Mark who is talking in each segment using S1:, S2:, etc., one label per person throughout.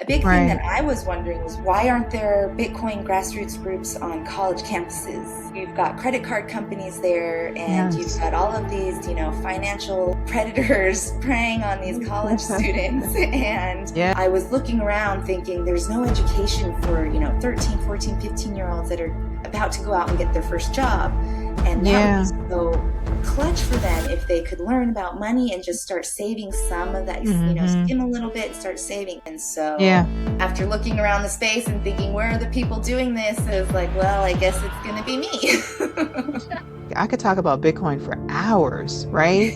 S1: A big thing that
S2: Right.
S1: I was wondering was, why aren't there Bitcoin grassroots groups on college campuses? You've got credit card companies there, and you've
S2: Yes.
S1: got all of these, financial predators preying on these college students. And
S2: Yeah.
S1: I was looking around thinking there's no education for, 13, 14, 15-year-olds that are about to go out and get their first job. And that would be
S2: Yeah.
S1: so clutch for them if they could learn about money and just start saving some of that,
S2: Hmm.
S1: skim a little bit and start saving. And so
S2: Yeah.
S1: after looking around the space and thinking, where are the people doing this? I was like, well, I guess it's going to be me.
S2: I could talk about Bitcoin for hours, right?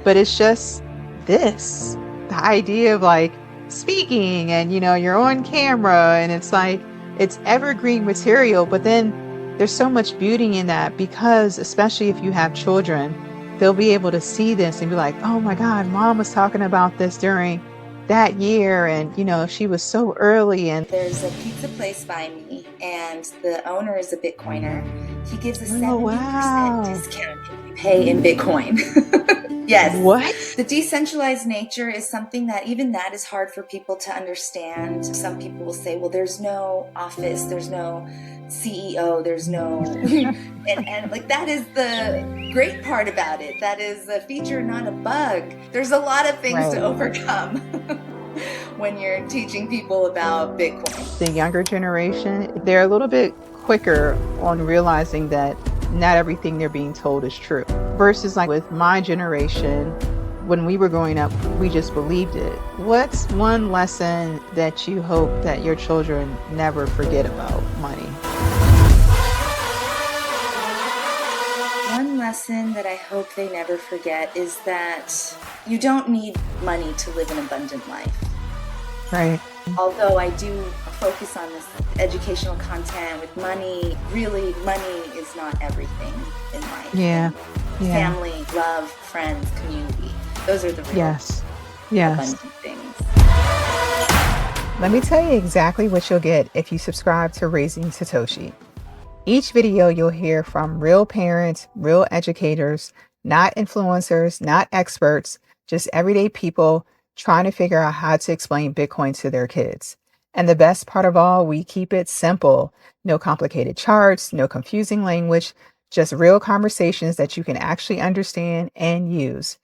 S2: But it's just this, the idea of like speaking and, you're on camera and it's like, it's evergreen material. But then there's so much beauty in that because, especially if you have children, they'll be able to see this and be like, oh my God, mom was talking about this during that year. And, she was so early and,
S1: There's a pizza place by me, and the owner is a Bitcoiner. He gives a
S2: oh,
S1: 70%
S2: wow.
S1: discount if you pay in Bitcoin. Yes.
S2: What?
S1: The decentralized nature is something that even that is hard for people to understand. Some people will say, well, there's no office, there's no CEO, there's no and like that is the great part about it. That is a feature, not a bug. There's a lot of things to
S2: Right.
S1: overcome when you're teaching people about
S2: The
S1: Bitcoin.
S2: younger generation, they're a little bit quicker on realizing that not everything they're being told is true. Versus like with my generation, when we were growing up, we just believed it. What's one lesson that you hope that your children never forget about money?
S1: One lesson that I hope they never forget is that you don't need money to live an abundant life.
S2: Right.
S1: Although I do focus on this educational content with money, really money is not everything in life.
S2: Yeah.
S1: And
S2: Yeah.
S1: family, love, friends, community, those are the real
S2: Yes. Yes.
S1: abundant things.
S2: Let me tell you exactly what you'll get if you subscribe to Raising Satoshi. Each video you'll hear from real parents, real educators, not influencers, not experts, just everyday people trying to figure out how to explain Bitcoin to their kids. And the best part of all, we keep it simple. No complicated charts, no confusing language, just real conversations that you can actually understand and use.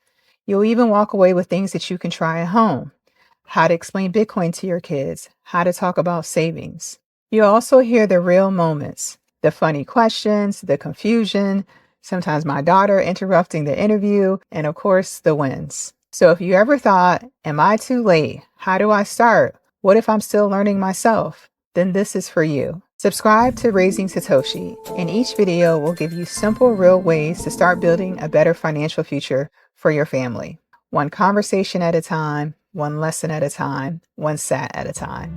S2: You'll even walk away with things that you can try at home. How to explain Bitcoin to your kids, how to talk about savings. You'll also hear the real moments, the funny questions, the confusion, sometimes my daughter interrupting the interview, and of course, the wins. So if you ever thought, am I too late? How do I start? What if I'm still learning myself? Then this is for you. Subscribe to Raising Satoshi, and each video will give you simple, real ways to start building a better financial future for your family. One conversation at a time, one lesson at a time, one sat at a time.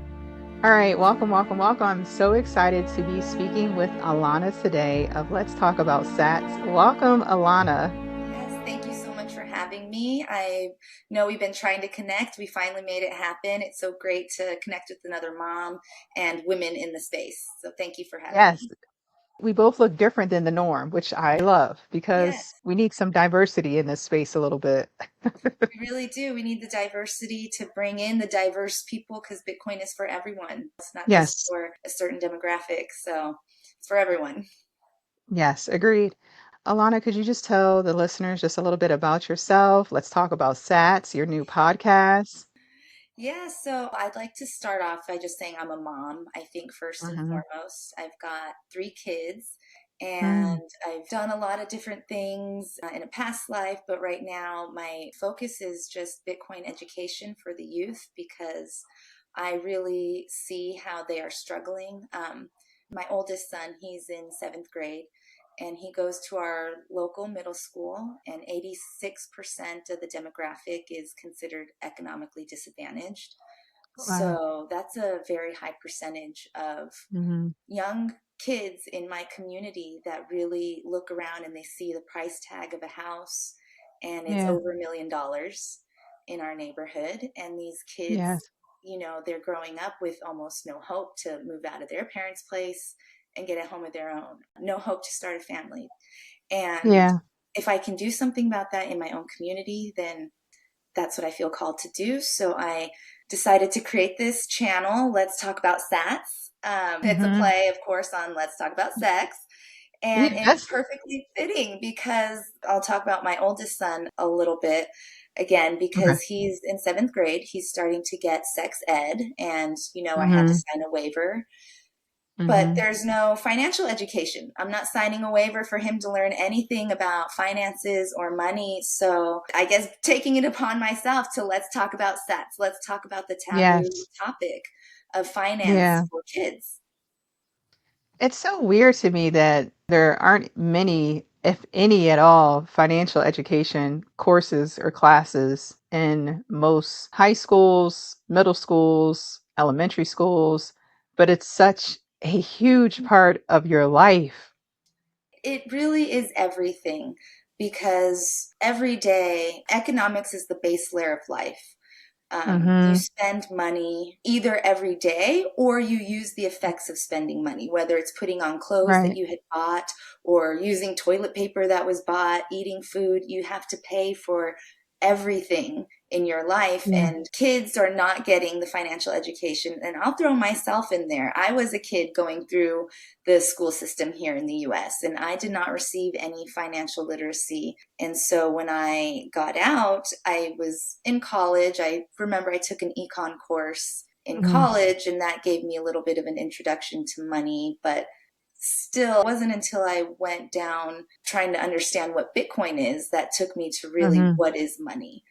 S2: All right, welcome, welcome, welcome. I'm so excited to be speaking with Alana today of Let's Talk About Sats. Welcome, Alana.
S1: Yes, thank you so much for having me. I know we've been trying to connect. We finally made it happen. It's so great to connect with another mom and women in the space. So thank you for having
S2: Yes,
S1: me.
S2: we both look different than the norm, which I love because
S1: Yes.
S2: we need some diversity in this space a little bit.
S1: We really do. We need the diversity to bring in the diverse people because Bitcoin is for everyone. It's not just
S2: Yes,
S1: for a certain demographic. So it's for everyone.
S2: yes, agreed. Alana, could you just tell the listeners just a little bit about yourself? Let's talk about Sats, your new podcast.
S1: Yeah, so I'd like to start off by just saying I'm a mom. I think first and
S2: Mm-hmm.
S1: foremost, I've got three kids
S2: Mm,
S1: and I've done a lot of different things in a past life, but right now my focus is just Bitcoin education for the youth because I really see how they are struggling. My oldest son, he's in seventh grade and he goes to our local middle school, and 86% of the demographic is considered economically disadvantaged.
S2: wow.
S1: So that's a very high percentage of
S2: Mm-hmm.
S1: young kids in my community that really look around and they see the price tag of a house and it's
S2: Yeah.
S1: over $1 million in our neighborhood. And these kids,
S2: Yes.
S1: they're growing up with almost no hope to move out of their parents' place and get a home of their own, no hope to start a family. And
S2: Yeah.
S1: if I can do something about that in my own community, then that's what I feel called to do. So I decided to create this channel, Let's Talk About Sats. It's a
S2: Mm-hmm.
S1: play, of course, on Let's Talk About Sex. And it's
S2: Yes.
S1: perfectly fitting because I'll talk about my oldest son a little bit again
S2: Okay.
S1: because he's in seventh grade. He's starting to get sex ed, and I had to
S2: Mm-hmm.
S1: sign a waiver. But
S2: Mm-hmm.
S1: there's no financial education. I'm not signing a waiver for him to learn anything about finances or money. So I guess taking it upon myself to let's talk about stats. Let's talk about the taboo
S2: Yes.
S1: topic of finance
S2: Yeah.
S1: for kids.
S2: It's so weird to me that there aren't many, if any at all, financial education courses or classes in most high schools, middle schools, elementary schools, but it's such a huge part of your life.
S1: It really is everything because every day economics is the base layer of life. You
S2: Mm-hmm.
S1: spend money either every day or you use the effects of spending money, whether it's putting on clothes that
S2: Right.
S1: you had bought or using toilet paper that was bought, eating food. You have to pay for everything in your life,
S2: Yeah.
S1: and kids are not getting the financial education. And I'll throw myself in there. I was a kid going through the school system here in the US, and I did not receive any financial literacy. And so when I got out, I was in college. I remember I took an econ course in
S2: Mm-hmm.
S1: college, and that gave me a little bit of an introduction to money. But still, it wasn't until I went down trying to understand what Bitcoin is that took me to really
S2: Mm-hmm.
S1: what is money.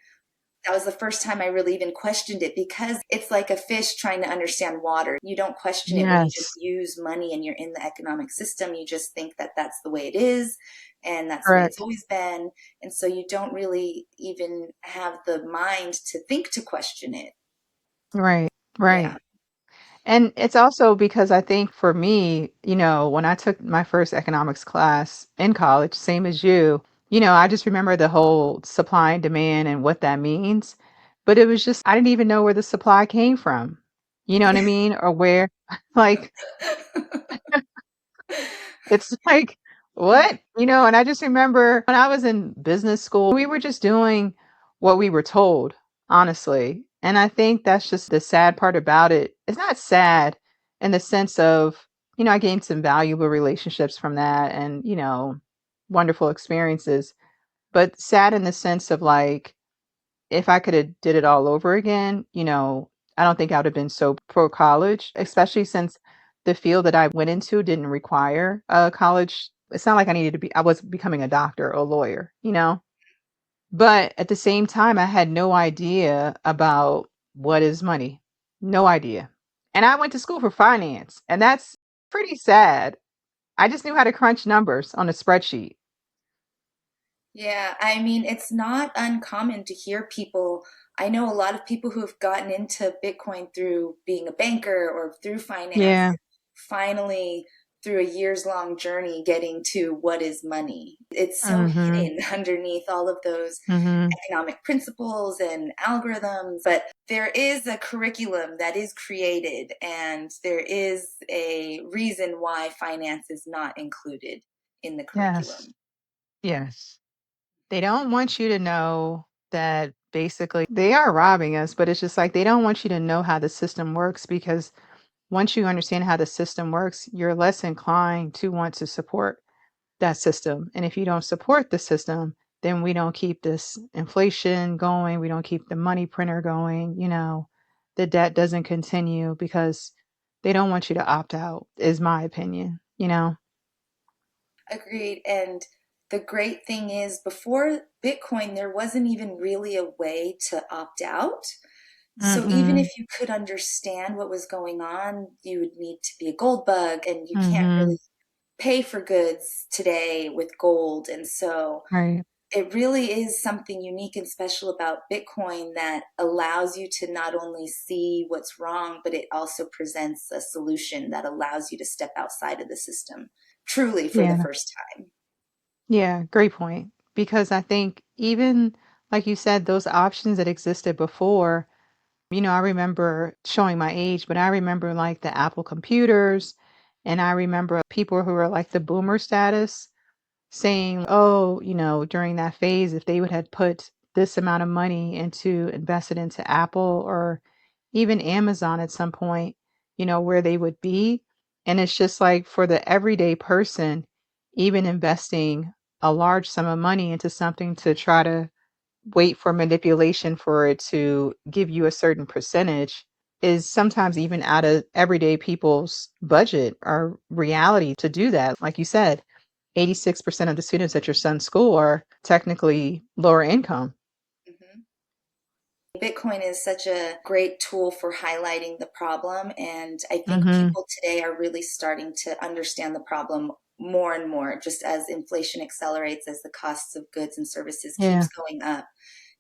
S1: That was the first time I really even questioned it because it's like a fish trying to understand water. You don't question it when you just
S2: Yes.
S1: use money and you're in the economic system. You just think that that's the way it is and that's the way it's
S2: Correct.
S1: always been. And so you don't really even have the mind to think to question it.
S2: Right.
S1: Yeah.
S2: Right. And it's also because I think for me, when I took my first economics class in college, same as you, I just remember the whole supply and demand and what that means. But it was just, I didn't even know where the supply came from. You know what I mean? Or where, like, it's like, what? And I just remember when I was in business school, we were just doing what we were told, honestly. And I think that's just the sad part about it. It's not sad in the sense of, I gained some valuable relationships from that and, wonderful experiences, but sad in the sense of like, if I could have did it all over again, I don't think I would have been so pro college, especially since the field that I went into didn't require a college. It's not like I was becoming a doctor or a lawyer. But at the same time, I had no idea about what is money. No idea. And I went to school for finance, and that's pretty sad. I just knew how to crunch numbers on a spreadsheet.
S1: Yeah, I mean, it's not uncommon to hear people. I know a lot of people who have gotten into Bitcoin through being a banker or through finance,
S2: Yeah.
S1: finally, through a years long journey, getting to what is money. It's so
S2: Mhm.
S1: hidden underneath all of those
S2: Mhm.
S1: economic principles and algorithms. But there is a curriculum that is created, and there is a reason why finance is not included in the
S2: Yes.
S1: curriculum.
S2: Yes. They don't want you to know that basically they are robbing us, but it's just like they don't want you to know how the system works because once you understand how the system works, you're less inclined to want to support that system. And if you don't support the system, then we don't keep this inflation going, we don't keep the money printer going. The debt doesn't continue because they don't want you to opt out, is my opinion.
S1: Agreed. And the great thing is, before Bitcoin, there wasn't even really a way to opt out. So even
S2: Mm-mm.
S1: if you could understand what was going on, you would need to be a gold bug, and you can't
S2: Mm-hmm.
S1: really pay for goods today with gold. And so
S2: Right.
S1: it really is something unique and special about Bitcoin that allows you to not only see what's wrong, but it also presents a solution that allows you to step outside of the system truly for the
S2: Yeah.
S1: first time.
S2: Yeah, great point. Because I think even like you said, those options that existed before, I remember showing my age, but I remember like the Apple computers, and I remember people who were like the boomer status saying, oh, during that phase, if they would have put this amount of money into invested into Apple or even Amazon at some point, where they would be. And it's just like for the everyday person, even investing a large sum of money into something to try to wait for manipulation for it to give you a certain percentage is sometimes even out of everyday people's budget or reality to do that. Like you said, 86% of the students at your son's school are technically lower income.
S1: Mhm. Bitcoin is such a great tool for highlighting the problem, and I think
S2: Hmm.
S1: people today are really starting to understand the problem more and more, just as inflation accelerates, as the costs of goods and services
S2: Yeah,
S1: keeps going up.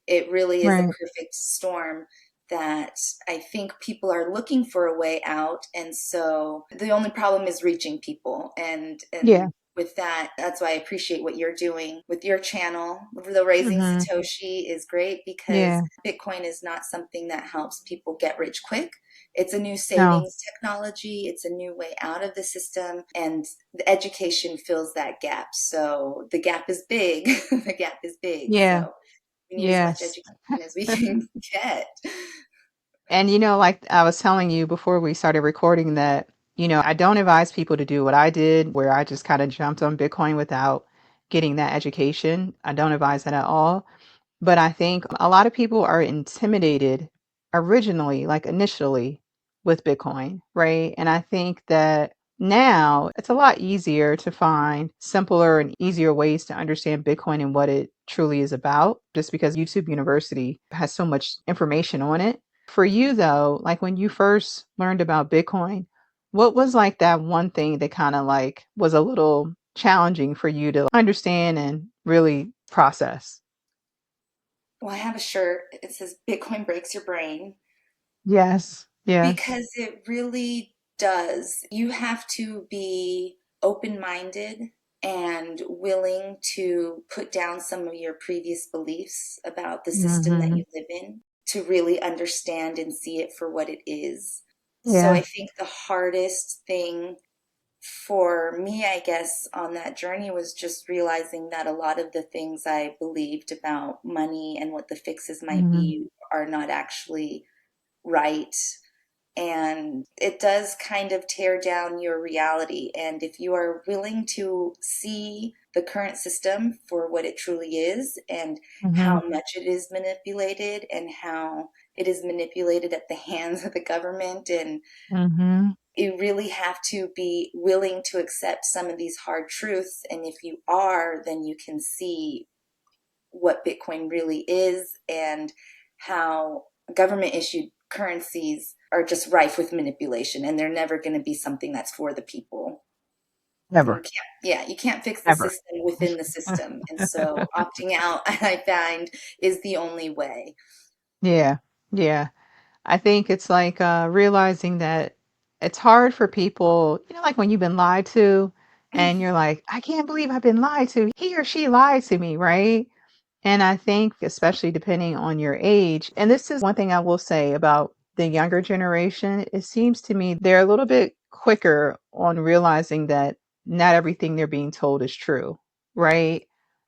S1: It really is a
S2: right.
S1: perfect storm that I think people are looking for a way out. And so the only problem is reaching people.
S2: Yeah.
S1: And with that, that's why I appreciate what you're doing with your channel. The Raising
S2: Hmm.
S1: Satoshi is great because
S2: Yeah.
S1: Bitcoin is not something that helps people get rich quick. It's a new
S2: No.
S1: savings technology. It's a new way out of the system, and the education fills that gap. So the gap is big. The gap is big.
S2: Yeah.
S1: So we need as much
S2: Yes.
S1: education as we can get.
S2: And like I was telling you before we started recording that, I don't advise people to do what I did, where I just kind of jumped on Bitcoin without getting that education. I don't advise that at all. But I think a lot of people are intimidated originally, like initially, with Bitcoin, right? And I think that now it's a lot easier to find simpler and easier ways to understand Bitcoin and what it truly is about, just because YouTube University has so much information on it. For you, though, like when you first learned about Bitcoin, what was like that one thing that kind of like was a little challenging for you to understand and really process?
S1: Well, I have a shirt. It says Bitcoin breaks your brain
S2: Yes, yes.
S1: because it really does. You have to be open minded and willing to put down some of your previous beliefs about the system that
S2: Hmm.
S1: you live in to really understand and see it for what it is. So I
S2: Yeah.
S1: think the hardest thing for me, I guess, on that journey was just realizing that a lot of the things I believed about money and what the fixes might
S2: Hmm.
S1: be are not actually right. And it does kind of tear down your reality. And if you are willing to see the current system for what it truly is and
S2: Hmm.
S1: how much it is manipulated and how it is manipulated at the hands of the government, and
S2: Hmm.
S1: you really have to be willing to accept some of these hard truths. And if you are, then you can see what Bitcoin really is and how government issued currencies are just rife with manipulation, and they're never going to be something that's for the people. And you
S2: Ever,
S1: can't, yeah, you can't fix the
S2: ever.
S1: system within the system. And so opting out, I find, is the only way.
S2: Yeah, yeah. I think it's like realizing that it's hard for people, like when you've been lied to and you're like, I can't believe I've been lied to. He or she lied to me, right? And I think, especially depending on your age, and this is one thing I will say about the younger generation, it seems to me they're a little bit quicker on realizing that not everything they're being told is true, right?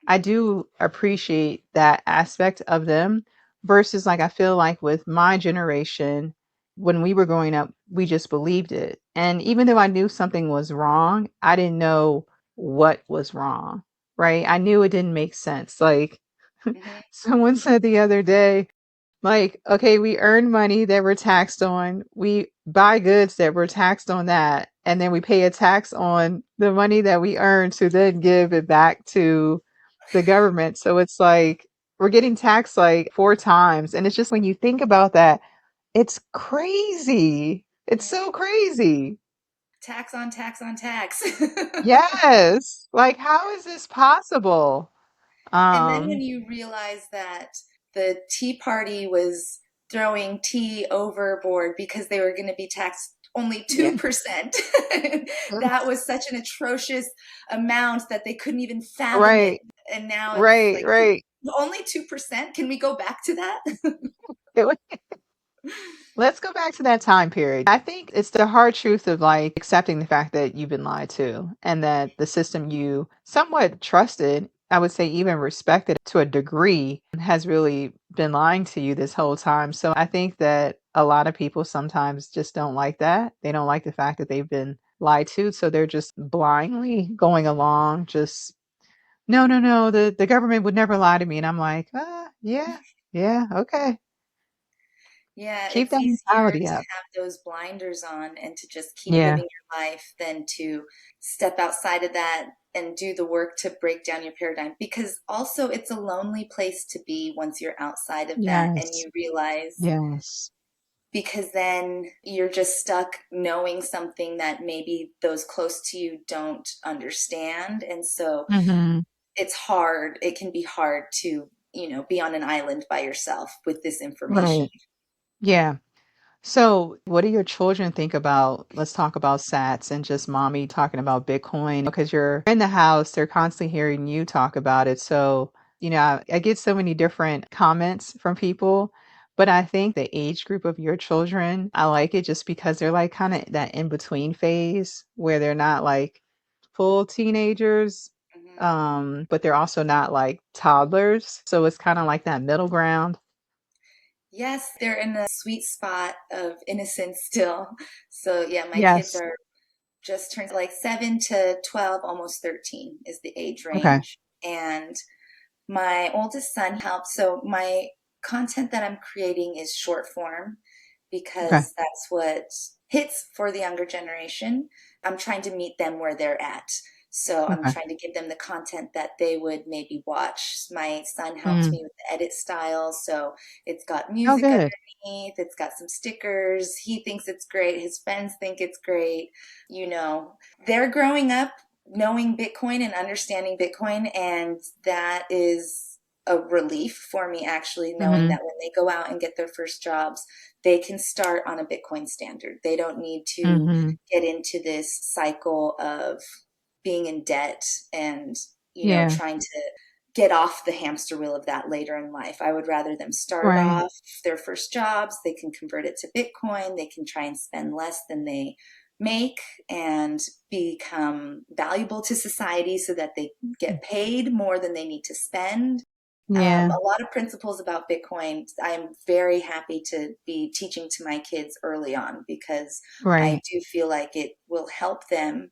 S2: I do appreciate that aspect of them versus like I feel like with my generation, when we were growing up, we just believed it. And even though I knew something was wrong, I didn't know what was wrong, right? I knew it didn't make sense. Like,
S1: Mhm.
S2: someone said the other day, like, okay, we earn money that we're taxed on. We buy goods that we're taxed on that. And then we pay a tax on the money that we earn to then give it back to the government. So it's like we're getting taxed like four times. And it's just when you think about that, it's crazy. It's
S1: Yeah.
S2: so crazy.
S1: Tax on tax on tax.
S2: Yes. Like, how is this possible?
S1: And then when
S2: Um,
S1: you realize that the Tea Party was throwing tea overboard because they were going to be taxed only
S2: yeah.
S1: 2%, that was such an atrocious amount that they couldn't even fathom it.
S2: Right.
S1: And now it's
S2: Right.
S1: like,
S2: Right.
S1: only 2%? Can we go back to that?
S2: Let's go back to that time period. I think it's the hard truth of like accepting the fact that you've been lied to and that the system you somewhat trusted, I would say even respected to a degree, has really been lying to you this whole time. So I think that a lot of people sometimes just don't like that. They don't like the fact that they've been lied to, so they're just blindly going along, just no, no, no, the government would never lie to me. And I'm like, yeah, yeah, okay.
S1: Yeah,
S2: Keep
S1: it's
S2: that
S1: easier
S2: mentality
S1: to
S2: up.
S1: have those blinders on and to just keep
S2: Yeah,
S1: living your life than to step outside of that and do the work to break down your paradigm. Because also, it's a lonely place to be once you're outside of that and
S2: yes,
S1: you realize,
S2: yes.
S1: because then you're just stuck knowing something that maybe those close to you don't understand. And so
S2: Hmm.
S1: it's hard. It can be hard to, be on an island by yourself with this information.
S2: Right. Yeah. So, what do your children think about, let's talk about sats and just mommy talking about Bitcoin? Because you're in the house, they're constantly hearing you talk about it. So, I get so many different comments from people, but I think the age group of your children, I like it just because they're like kind of that in between phase where they're not like full teenagers,
S1: Mhm.
S2: but they're also not like toddlers. So it's kind of like that middle ground.
S1: Yes, they're in a sweet spot of innocence still. So, yeah, my kids
S2: Yes.
S1: are just turned like 7 to 12, almost 13 is the age
S2: Okay.
S1: range. And my oldest son helps. So, my content that I'm creating is short form
S2: Okay.
S1: because that's what hits for the younger generation. I'm trying to meet them where they're at. So I'm
S2: Okay.
S1: trying to give them the content that they would maybe watch. My son helped
S2: Mm.
S1: me with the edit style. So it's got
S2: Oh,
S1: music
S2: good.
S1: underneath, it's got some stickers. He thinks it's great. His friends think it's great. You know, they're growing up knowing Bitcoin and understanding Bitcoin. And that is a relief for me, actually, knowing
S2: Mhm.
S1: that when they go out and get their first jobs, they can start on a Bitcoin standard. They don't need to
S2: Mhm.
S1: get into this cycle of being in debt and,
S2: Yeah.
S1: trying to get off the hamster wheel of that later in life. I would rather them start
S2: Right.
S1: off their first jobs. They can convert it to Bitcoin. They can try and spend less than they make and become valuable to society so that they get paid more than they need to spend.
S2: Yeah.
S1: A lot of principles about Bitcoin I'm very happy to be teaching to my kids early on because I
S2: Right.
S1: do feel like it will help them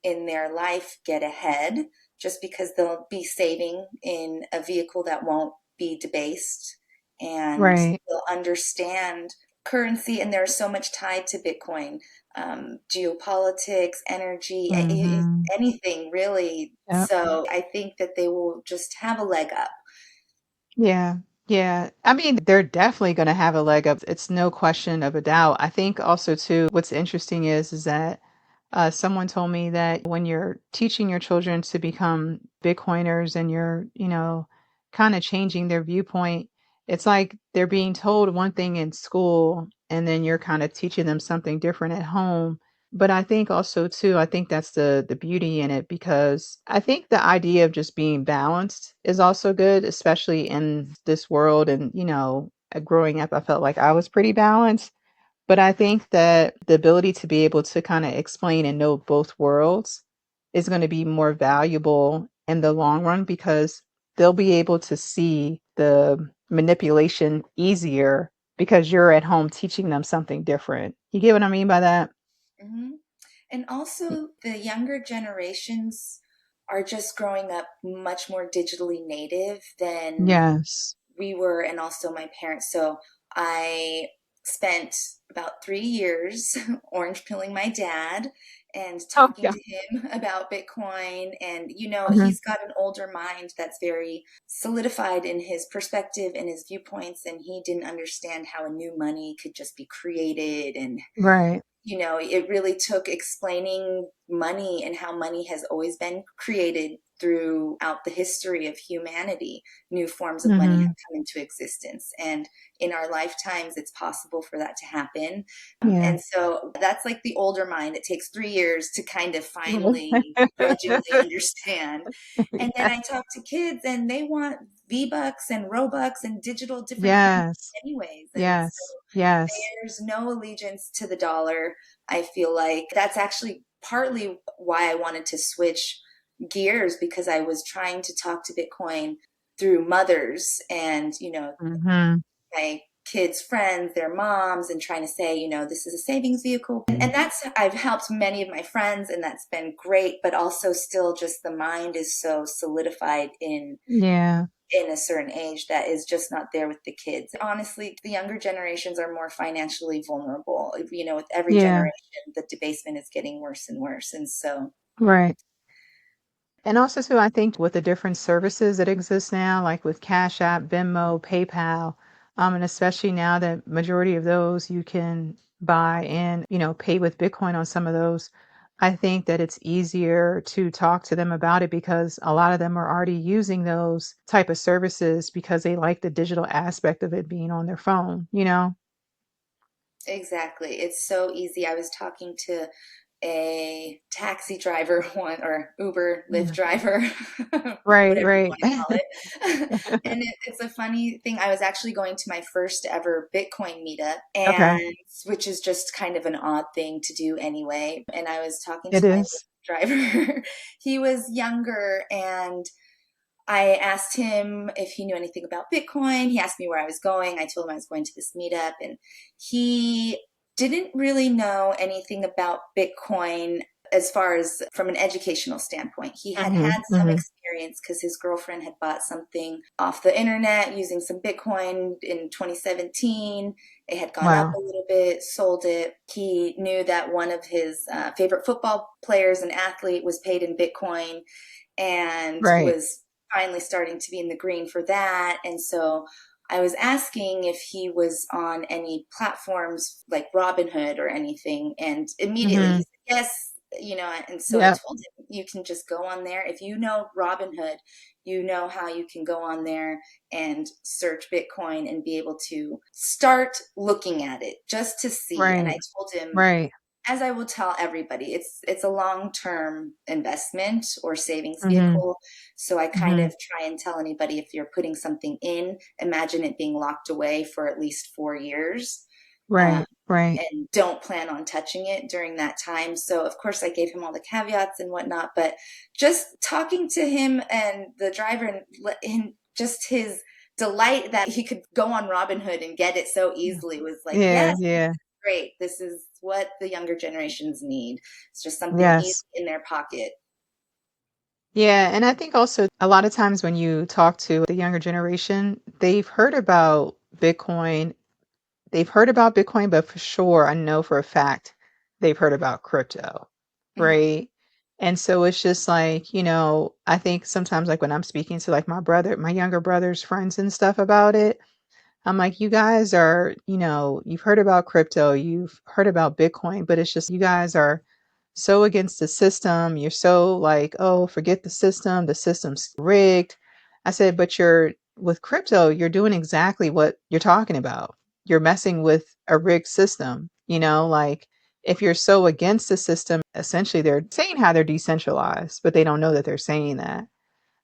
S1: in their life get ahead just because they'll be saving in a vehicle that won't be debased and
S2: Right.
S1: they'll understand currency. And there's so much tied to Bitcoin, geopolitics, energy,
S2: Mhm.
S1: anything really.
S2: Yep.
S1: So I think that they will just have a leg up.
S2: Yeah. Yeah. I mean, they're definitely going to have a leg up. It's no question of a doubt. I think also too, what's interesting is that someone told me that when you're teaching your children to become Bitcoiners and you're, kind of changing their viewpoint, it's like they're being told one thing in school and then you're kind of teaching them something different at home. But I think also too, I think that's the beauty in it because I think the idea of just being balanced is also good, especially in this world. And, growing up, I felt like I was pretty balanced. But I think that the ability to be able to kind of explain and know both worlds is going to be more valuable in the long run because they'll be able to see the manipulation easier because you're at home teaching them something different. You get what I mean by that?
S1: Hmm. And also, the younger generations are just growing up much more digitally native than
S2: Yes.
S1: we were, and also my parents. So I spent about 3 years orange pilling my dad and
S2: Oh,
S1: talking
S2: yeah.
S1: to him about Bitcoin. And,
S2: Mhm.
S1: he's got an older mind that's very solidified in his perspective and his viewpoints. And he didn't understand how a new money could just be created and
S2: Right.
S1: it really took explaining money and how money has always been created throughout the history of humanity. New forms of money have
S2: Mhm.
S1: come into existence. And in our lifetimes, it's possible for that to happen.
S2: Yeah.
S1: And so that's like the older mind. It takes 3 years to kind of
S2: Right.
S1: finally grudgingly understand. And then I talk to kids and they want V-Bucks and Robux and digital different currencies
S2: Yes.
S1: anyways. And so
S2: Yes. Yes.
S1: there's no allegiance to the dollar. I feel like that's actually partly why I wanted to switch gears because I was trying to talk to Bitcoin through mothers and,
S2: Mhm.
S1: my kids' friends, their moms, and trying to say, this is a savings vehicle. And that's, I've helped many of my friends, and that's been great, but also still just the mind is so solidified
S2: Yeah.
S1: in a certain age that is just not there with the kids. Honestly, the younger generations are more financially vulnerable. With every
S2: Yeah.
S1: generation, the debasement is getting worse and worse. And so,
S2: Right. And also too, I think with the different services that exist now, like with Cash App, Venmo, PayPal, and especially now that majority of those you can buy and, pay with Bitcoin on some of those, I think that it's easier to talk to them about it because a lot of them are already using those type of services because they like the digital aspect of it being on their phone.
S1: exactly. It's so easy. I was talking to a taxi driver one or Uber Lyft
S2: Yeah.
S1: driver,
S2: Right,
S1: whatever you
S2: right.
S1: want to call it. And it's a funny thing. I was actually going to my first ever Bitcoin meetup,
S2: Okay.
S1: and which is just kind of an odd thing to do anyway. And I was talking
S2: It
S1: to my
S2: is.
S1: Lyft driver. He was younger, and I asked him if he knew anything about Bitcoin. He asked me where I was going. I told him I was going to this meetup, and he didn't really know anything about Bitcoin as far as from an educational standpoint. He had
S2: Hmm.
S1: had some
S2: Hmm.
S1: experience because his girlfriend had bought something off the internet using some Bitcoin in 2017. It had gone up
S2: Wow.
S1: a little bit, sold it. He knew that one of his favorite football players, an athlete, was paid in Bitcoin and
S2: Right.
S1: was finally starting to be in the green for that. And so I was asking if he was on any platforms like Robinhood or anything. And immediately he
S2: Hmm.
S1: said, yes. And so I
S2: Yep.
S1: told him, you can just go on there. If you know Robinhood, you know how you can go on there and search Bitcoin and be able to start looking at it just to see. And
S2: Right.
S1: I told him,
S2: Right.
S1: as I will tell everybody, it's a long-term investment or savings
S2: Mhm,
S1: vehicle. So I kind
S2: mhm.
S1: of try and tell anybody, if you're putting something in, imagine it being locked away for at least 4 years. Um,
S2: Right, right.
S1: and don't plan on touching it during that time. So of course I gave him all the caveats and whatnot, but just talking to him and the driver and just his delight that he could go on Robinhood and get it so easily was like,
S2: Yeah,
S1: yes,
S2: yeah.
S1: great. This is what the younger generations need. It's just something easy
S2: Yes.
S1: in their pocket.
S2: Yeah, and I think also a lot of times when you talk to the younger generation, they've heard about Bitcoin. They've heard about Bitcoin, but for sure, I know for a fact they've heard about crypto,
S1: Mhm.
S2: right? And so it's just like, I think sometimes like when I'm speaking to like my younger brother's friends and stuff about it, I'm like, you guys are, you've heard about crypto, you've heard about Bitcoin, but it's just you guys are so against the system. You're so like, oh, forget the system's rigged. I said, but with crypto, you're doing exactly what you're talking about. You're messing with a rigged system, like if you're so against the system, essentially they're saying how they're decentralized, but they don't know that they're saying that.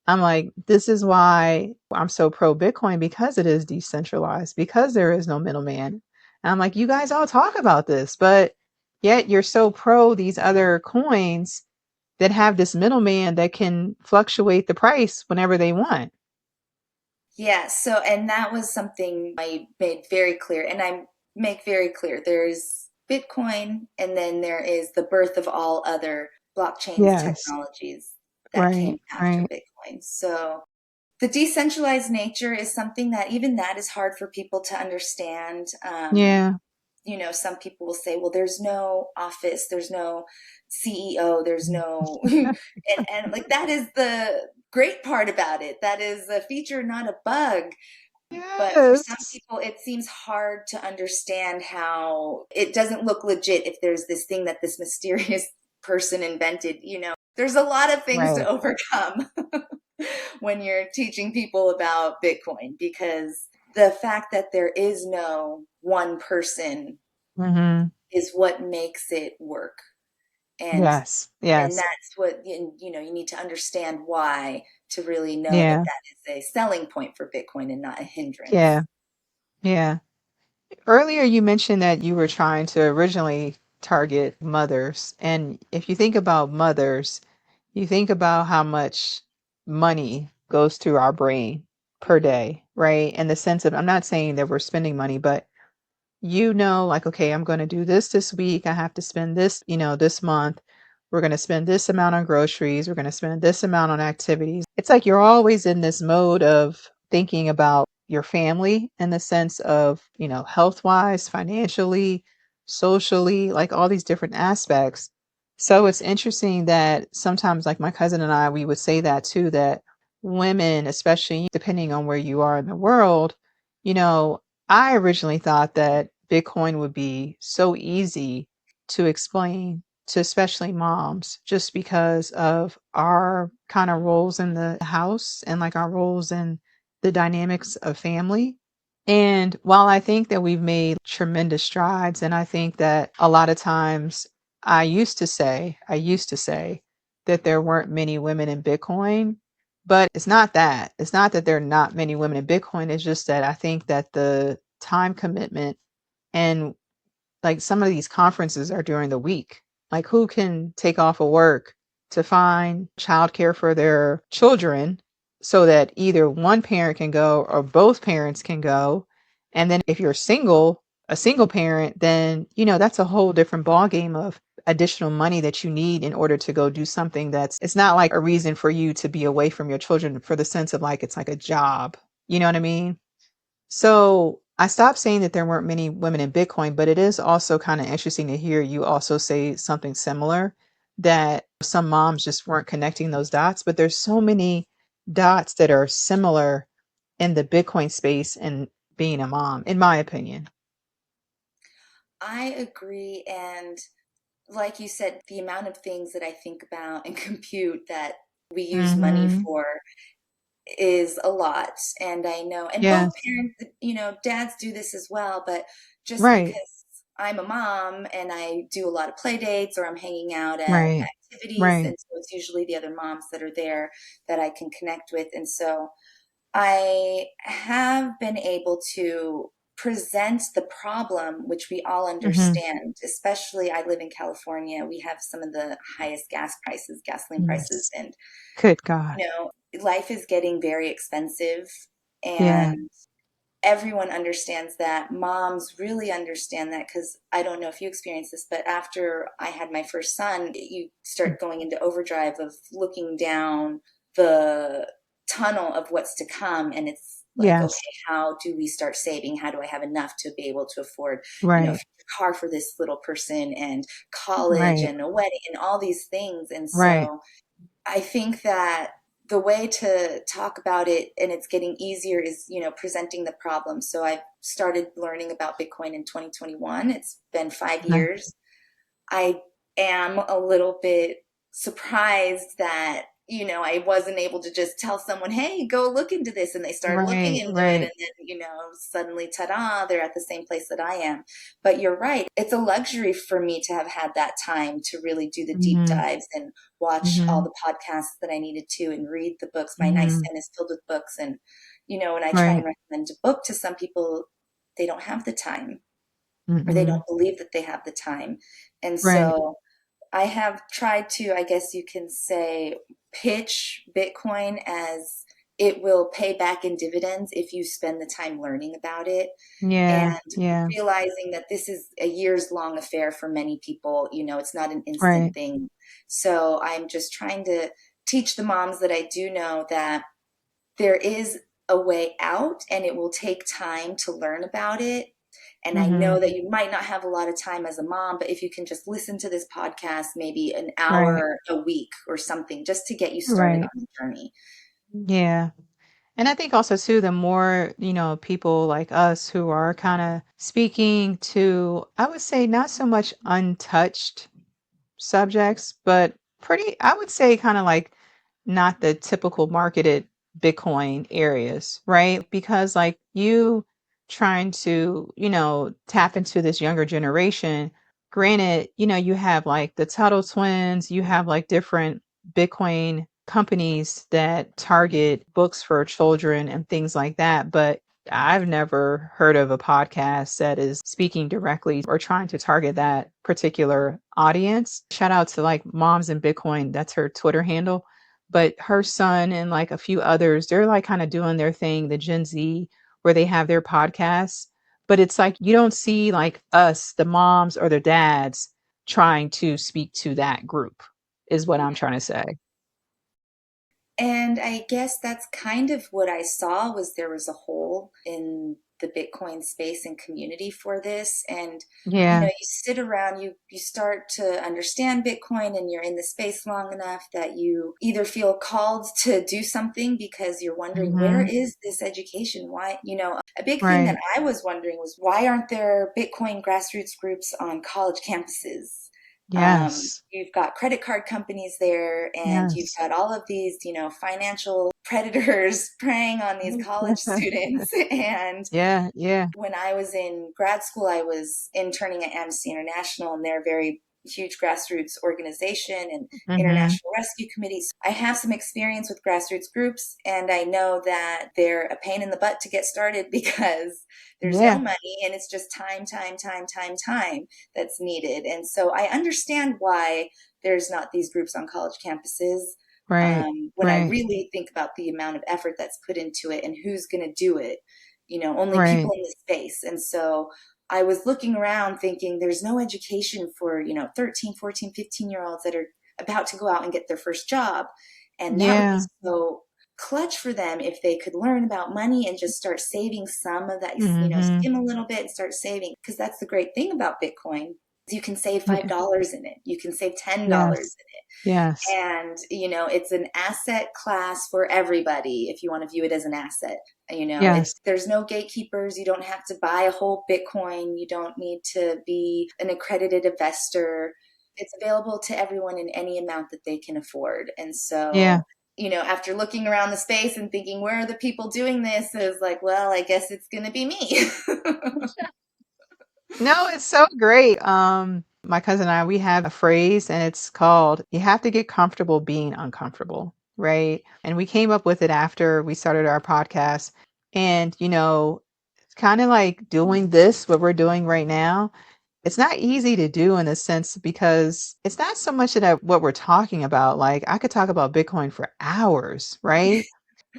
S2: I'm like, this is why I'm so pro Bitcoin because it is decentralized, because there is no middleman. And I'm like, you guys all talk about this, but yet you're so pro these other coins that have this middleman that can fluctuate the price whenever they want.
S1: Yeah. So, and that was something I made very clear. And I make very clear there's Bitcoin, and then there is the birth of all other blockchains
S2: Yes.
S1: technologies that came
S2: Right.
S1: after
S2: Right.
S1: Bitcoin. So, the decentralized nature is something that even that is hard for people to understand.
S2: Yeah.
S1: Some people will say, well, there's no office, there's no CEO, there's no, and like that is the great part about it. That is a feature, not a bug. But for some
S2: Yes.
S1: people, it seems hard to understand how it doesn't look legit if there's this thing that this mysterious person invented. There's a lot of things to
S2: Right.
S1: overcome when you're teaching people about Bitcoin, because the fact that there is no one person
S2: Hmm.
S1: is what makes it work. And
S2: Yes.
S1: and
S2: Yes.
S1: that's what you need to understand why to really know that
S2: Yeah.
S1: that is a selling point for Bitcoin and not a hindrance.
S2: Yeah. Yeah. Earlier, you mentioned that you were trying to originally target mothers. And if you think about mothers, you think about how much money goes through our brain. per day, right? In the sense of, I'm not saying that we're spending money, but like, okay, I'm going to do this week. I have to spend this, this month. We're going to spend this amount on groceries. We're going to spend this amount on activities. It's like you're always in this mode of thinking about your family in the sense of, health wise, financially, socially, like all these different aspects. So it's interesting that sometimes, like my cousin and I, we would say that too, that women, especially depending on where you are in the world, you know, I originally thought that Bitcoin would be so easy to explain to especially moms just because of our kind of roles in the house and like our roles in the dynamics of family. And while I think that we've made tremendous strides, and I think that a lot of times I used to say that there weren't many women in Bitcoin, but it's not that. It's not that there are not many women in Bitcoin. It's just that I think that the time commitment and like some of these conferences are during the week. Like who can take off of work to find childcare for their children so that either one parent can go or both parents can go. And then if you're single, a single parent, then that's a whole different ball game of additional money that you need in order to go do something it's not like a reason for you to be away from your children for the sense of like it's like a job. You know what I mean? So I stopped saying that there weren't many women in Bitcoin, but it is also kind of interesting to hear you also say something similar, that some moms just weren't connecting those dots, but there's so many dots that are similar in the Bitcoin space and being a mom, in my opinion.
S1: I agree. And like you said, the amount of things that I think about and compute that we use money
S2: Mm-hmm.
S1: for is a lot. And I know, and both
S2: Yes.
S1: parents, dads do this as well, but just
S2: Right.
S1: because I'm a mom and I do a lot of play dates or I'm hanging out at
S2: Right.
S1: activities,
S2: Right.
S1: and so it's usually the other moms that are there that I can connect with. And so I have been able to present the problem, which we all
S2: Mm-hmm.
S1: understand. Especially, I live in California. We have some of the highest gasoline prices,
S2: Yes.
S1: and
S2: Good God.
S1: life is getting very expensive.
S2: Yeah.
S1: And everyone understands that. Moms really understand that, because I don't know if you experienced this, but after I had my first son, you start going into overdrive of looking down the tunnel of what's to come. And it's like, okay,
S2: Yes.
S1: how do we start saving? How do I have enough to be able to afford, a
S2: Right.
S1: car for this little person, and college
S2: Right.
S1: and a wedding and all these things? And
S2: Right.
S1: so I think that the way to talk about it, and it's getting easier, is, presenting the problem. So I've started learning about Bitcoin in 2021. It's been five
S2: Right.
S1: years. I am a little bit surprised that, I wasn't able to just tell someone, hey, go look into this. And they start looking
S2: Right.
S1: into it.
S2: Right.
S1: And then, suddenly, ta-da, they're at the same place that I am. But you're right. It's a luxury for me to have had that time to really do the deep
S2: Mm-hmm.
S1: dives and watch all
S2: Mm-hmm.
S1: the podcasts that I needed to and read the books. My
S2: Mm-hmm.
S1: nightstand is filled with books. And, when I try and
S2: Right.
S1: recommend a book to some people, they don't have the time, or they
S2: Mm-hmm.
S1: don't believe that they have the time. And
S2: Right.
S1: so I have tried to, I guess you can say, pitch Bitcoin as it will pay back in dividends if you spend the time learning about it, and
S2: Yeah. Yeah.
S1: realizing that this is a years long affair for many people. It's not an instant
S2: Right.
S1: thing. So I'm just trying to teach the moms that I do know that there is a way out, and it will take time to learn about it. And I
S2: Mm-hmm.
S1: know that you might not have a lot of time as a mom, but if you can just listen to this podcast maybe an
S2: Right.
S1: hour a week or something, just to get you started
S2: Right.
S1: on the journey.
S2: Yeah. And I think also too, the more, people like us who are kind of speaking to, I would say not so much untouched subjects, but I would say kind of like not the typical marketed Bitcoin areas, right? Because like you trying to, tap into this younger generation, granted, you have like the Tuttle twins, you have like different Bitcoin companies that target books for children and things like that. But I've never heard of a podcast that is speaking directly or trying to target that particular audience. Shout out to like Moms in Bitcoin. That's her Twitter handle. but her son and like a few others, they're like kind of doing their thing, the Gen Z, where they have their podcasts. But it's like you don't see like us, the moms or the dads, trying to speak to that group, is what I'm trying to say.
S1: And I guess that's kind of what I saw was there was a hole in the Bitcoin space and community for this. And, you know,
S2: Yeah.
S1: you sit around, you start to understand Bitcoin and you're in the space long enough that you either feel called to do something because you're wondering, where
S2: Hmm.
S1: is this education? Why, you know, a big thing that
S2: Right.
S1: I was wondering was why aren't there Bitcoin grassroots groups on college campuses?
S2: Yes.
S1: You've got credit card companies there, and you've
S2: Yes.
S1: got all of these, you know, financial predators preying on these college students. And
S2: Yeah. Yeah.
S1: when I was in grad school, I was interning at Amnesty International, and they're a very huge grassroots organization and
S2: Hmm.
S1: international rescue committees. I have some experience with grassroots groups, and I know that they're a pain in the butt to get started because there's no
S2: Yeah.
S1: money and it's just time that's needed. And so I understand why there's not these groups on college campuses.
S2: Right.
S1: When I
S2: Right.
S1: really think about the amount of effort that's put into it and who's going to do it, you know, only
S2: Right.
S1: people in the space. And so I was looking around thinking there's no education for, you know, 13, 14, 15-year olds that are about to go out and get their first job. And that would be
S2: Yeah.
S1: so clutch for them if they could learn about money and just start saving some of that, you know,
S2: Hmm.
S1: skim a little bit and start saving. Because that's the great thing about Bitcoin. You can save
S2: Yeah.
S1: $5 in it. You can save $10
S2: Yes.
S1: in it.
S2: Yes.
S1: And, you know, it's an asset class for everybody if you want to view it as an asset. You know,
S2: Yes.
S1: there's no gatekeepers. You don't have to buy a whole Bitcoin. You don't need to be an accredited investor. It's available to everyone in any amount that they can afford. And
S2: Yeah.
S1: so, you know, after looking around the space and thinking, where are the people doing this? It was like, well, I guess it's going to be me.
S2: No, it's so great. My cousin and I, we have a phrase and it's called, you have to get comfortable being uncomfortable, right? And we came up with it after we started our podcast. And, it's kind of like doing this, what we're doing right now. It's not easy to do in a sense because it's not so much that what we're talking about. Like I could talk about Bitcoin for hours, right?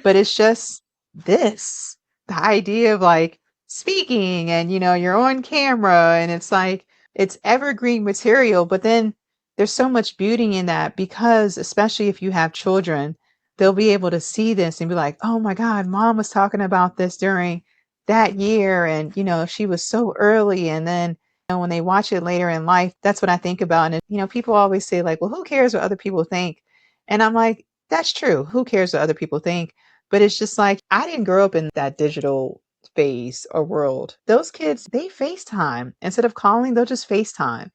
S2: But it's just this, the idea of like speaking and you're on camera and it's like it's evergreen material, but then there's so much beauty in that because especially if you have children, they'll be able to see this and be like, "Oh my God, mom was talking about this during that year and she was so early." And then when they watch it later in life, that's what I think about. And people always say like, "Well, who cares what other people think?" And I'm like, that's true. Who cares what other people think? But it's just like, I didn't grow up in that digital phase or world. Those kids, they FaceTime. Instead of calling, they'll just FaceTime.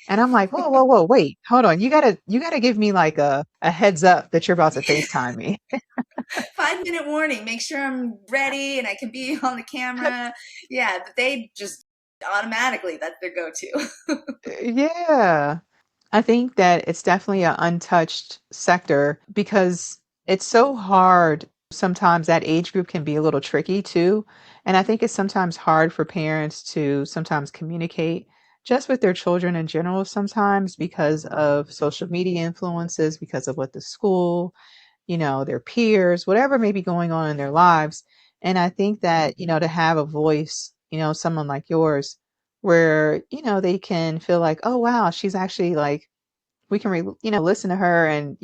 S2: And I'm like, whoa, whoa, whoa, wait, hold on. You gotta give me like a heads up that you're about to FaceTime me.
S1: 5 minute warning. Make sure I'm ready and I can be on the camera. Yeah, but they just automatically that's their go-to.
S2: Yeah. I think that it's definitely an untouched sector because it's so hard. Sometimes that age group can be a little tricky too. And I think it's sometimes hard for parents to sometimes communicate just with their children in general, sometimes because of social media influences, because of what the school, their peers, whatever may be going on in their lives. And I think that, to have a voice, someone like yours, where, they can feel like, oh, wow, she's actually like, we can listen to her and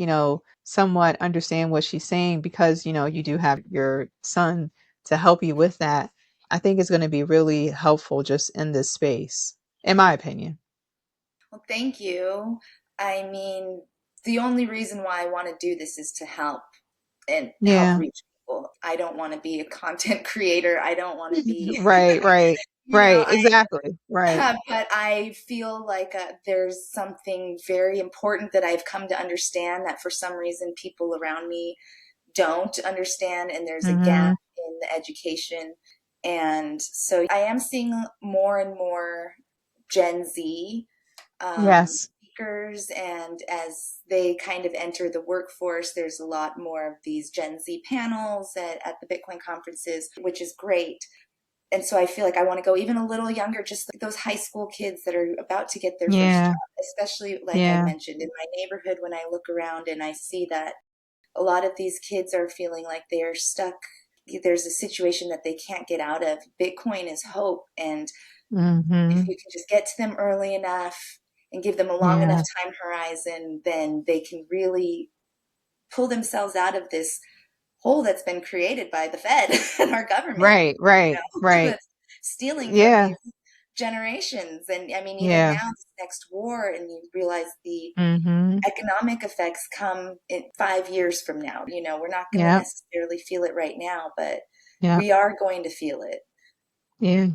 S2: somewhat understand what she's saying because you do have your son to help you with that. I think is going to be really helpful just in this space, in my opinion.
S1: Well, thank you. I mean, the only reason why I want to do this is to help and help
S2: Yeah.
S1: reach people. I don't want to be a content creator. I don't want to be,
S2: Right, right,
S1: you know,
S2: right, exactly, right.
S1: but I feel like there's something very important that I've come to understand that for some reason people around me don't understand, and there's a gap
S2: Hmm.
S1: in the education. And so I am seeing more and more Gen Z
S2: Yes.
S1: speakers, and as they kind of enter the workforce, there's a lot more of these Gen Z panels at the Bitcoin conferences, which is great. And so I feel like I want to go even a little younger, just like those high school kids that are about to get their first
S2: Yeah.
S1: job, especially like I
S2: Yeah.
S1: mentioned in my neighborhood when I look around and I see that a lot of these kids are feeling like they are stuck. There's a situation that they can't get out of. Bitcoin is hope. And if
S2: Mm-hmm.
S1: you can just get to them early enough and give them a long enough
S2: Yeah.
S1: time horizon, then they can really pull themselves out of this hole that's been created by the Fed and our government,
S2: Right, right, right.
S1: that's stealing from
S2: Yeah,
S1: these generations. And I mean, even
S2: yeah.
S1: now, this next war, and you realize the
S2: Mm-hmm.
S1: economic effects come in 5 years from now. We're not going to
S2: Yeah,
S1: necessarily feel it right now, but
S2: yeah,
S1: we are going to feel it.
S2: yeah.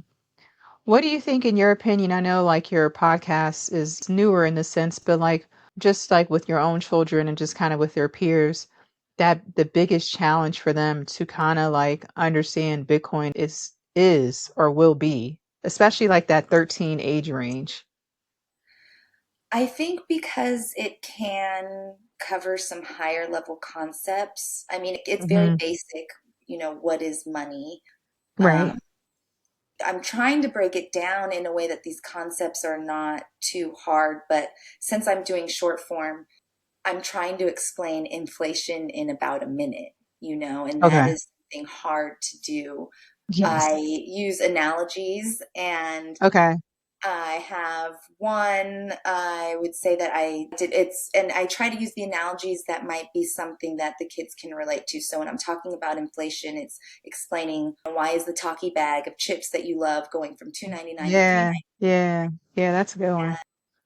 S2: What do you think, in your opinion? I know like your podcast is newer in the sense, but like just like with your own children and just kind of with their peers, that the biggest challenge for them to kind of like understand Bitcoin is or will be, especially like that 13 age range.
S1: I think because it can cover some higher level concepts. I mean, it's very
S2: Hmm.
S1: basic, what is money?
S2: Right.
S1: Um, I'm trying to break it down in a way that these concepts are not too hard, but since I'm doing short form, I'm trying to explain inflation in about a minute, and that
S2: Okay.
S1: is something hard to do.
S2: Yes.
S1: I use analogies, and
S2: Okay.
S1: I have one. I would say that I did and I try to use the analogies that might be something that the kids can relate to. So when I'm talking about inflation, it's explaining why is the talkie bag of chips that you love going from 2.99 to
S2: Yeah. Yeah. Yeah. That's a good one.
S1: 3.99,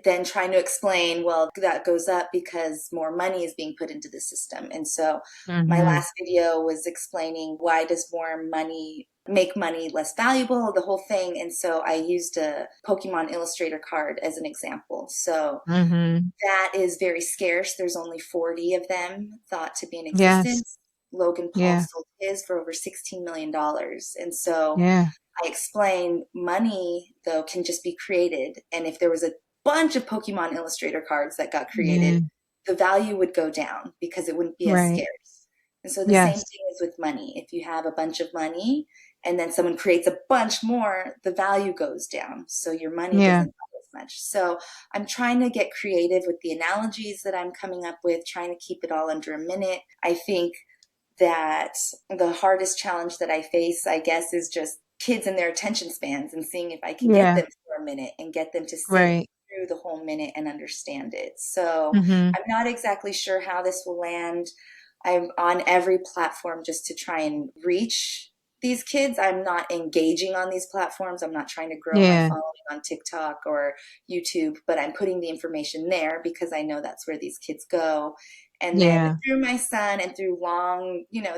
S1: then trying to explain, well, that goes up because more money is being put into the system. And so my
S2: Hmm.
S1: last video was explaining why does more money make money less valuable, the whole thing. And so I used a Pokemon Illustrator card as an example. So
S2: Hmm.
S1: that is very scarce. There's only 40 of them thought to be in
S2: Yes.
S1: existence. Logan Paul
S2: Yeah.
S1: sold his for over $16 million. And so
S2: Yeah.
S1: I explain money, though, can just be created. And if there was a bunch of Pokemon Illustrator cards that got created,
S2: Yeah.
S1: the value would go down because it wouldn't be as
S2: Right.
S1: scarce. And so the same
S2: Yes.
S1: thing is with money. If you have a bunch of money and then someone creates a bunch more, the value goes down. So your money
S2: Yeah.
S1: doesn't go as much. So I'm trying to get creative with the analogies that I'm coming up with, trying to keep it all under a minute. I think that the hardest challenge that I face, I guess, is just kids and their attention spans and seeing if I can get
S2: Yeah.
S1: them for a minute and get them to sit
S2: Right.
S1: through the whole minute and understand it. So
S2: Hmm.
S1: I'm not exactly sure how this will land. I'm on every platform just to try and reach these kids. I'm not engaging on these platforms. I'm not trying to grow my
S2: Yeah.
S1: following on TikTok or YouTube, but I'm putting the information there because I know that's where these kids go. And then
S2: Yeah.
S1: through my son and through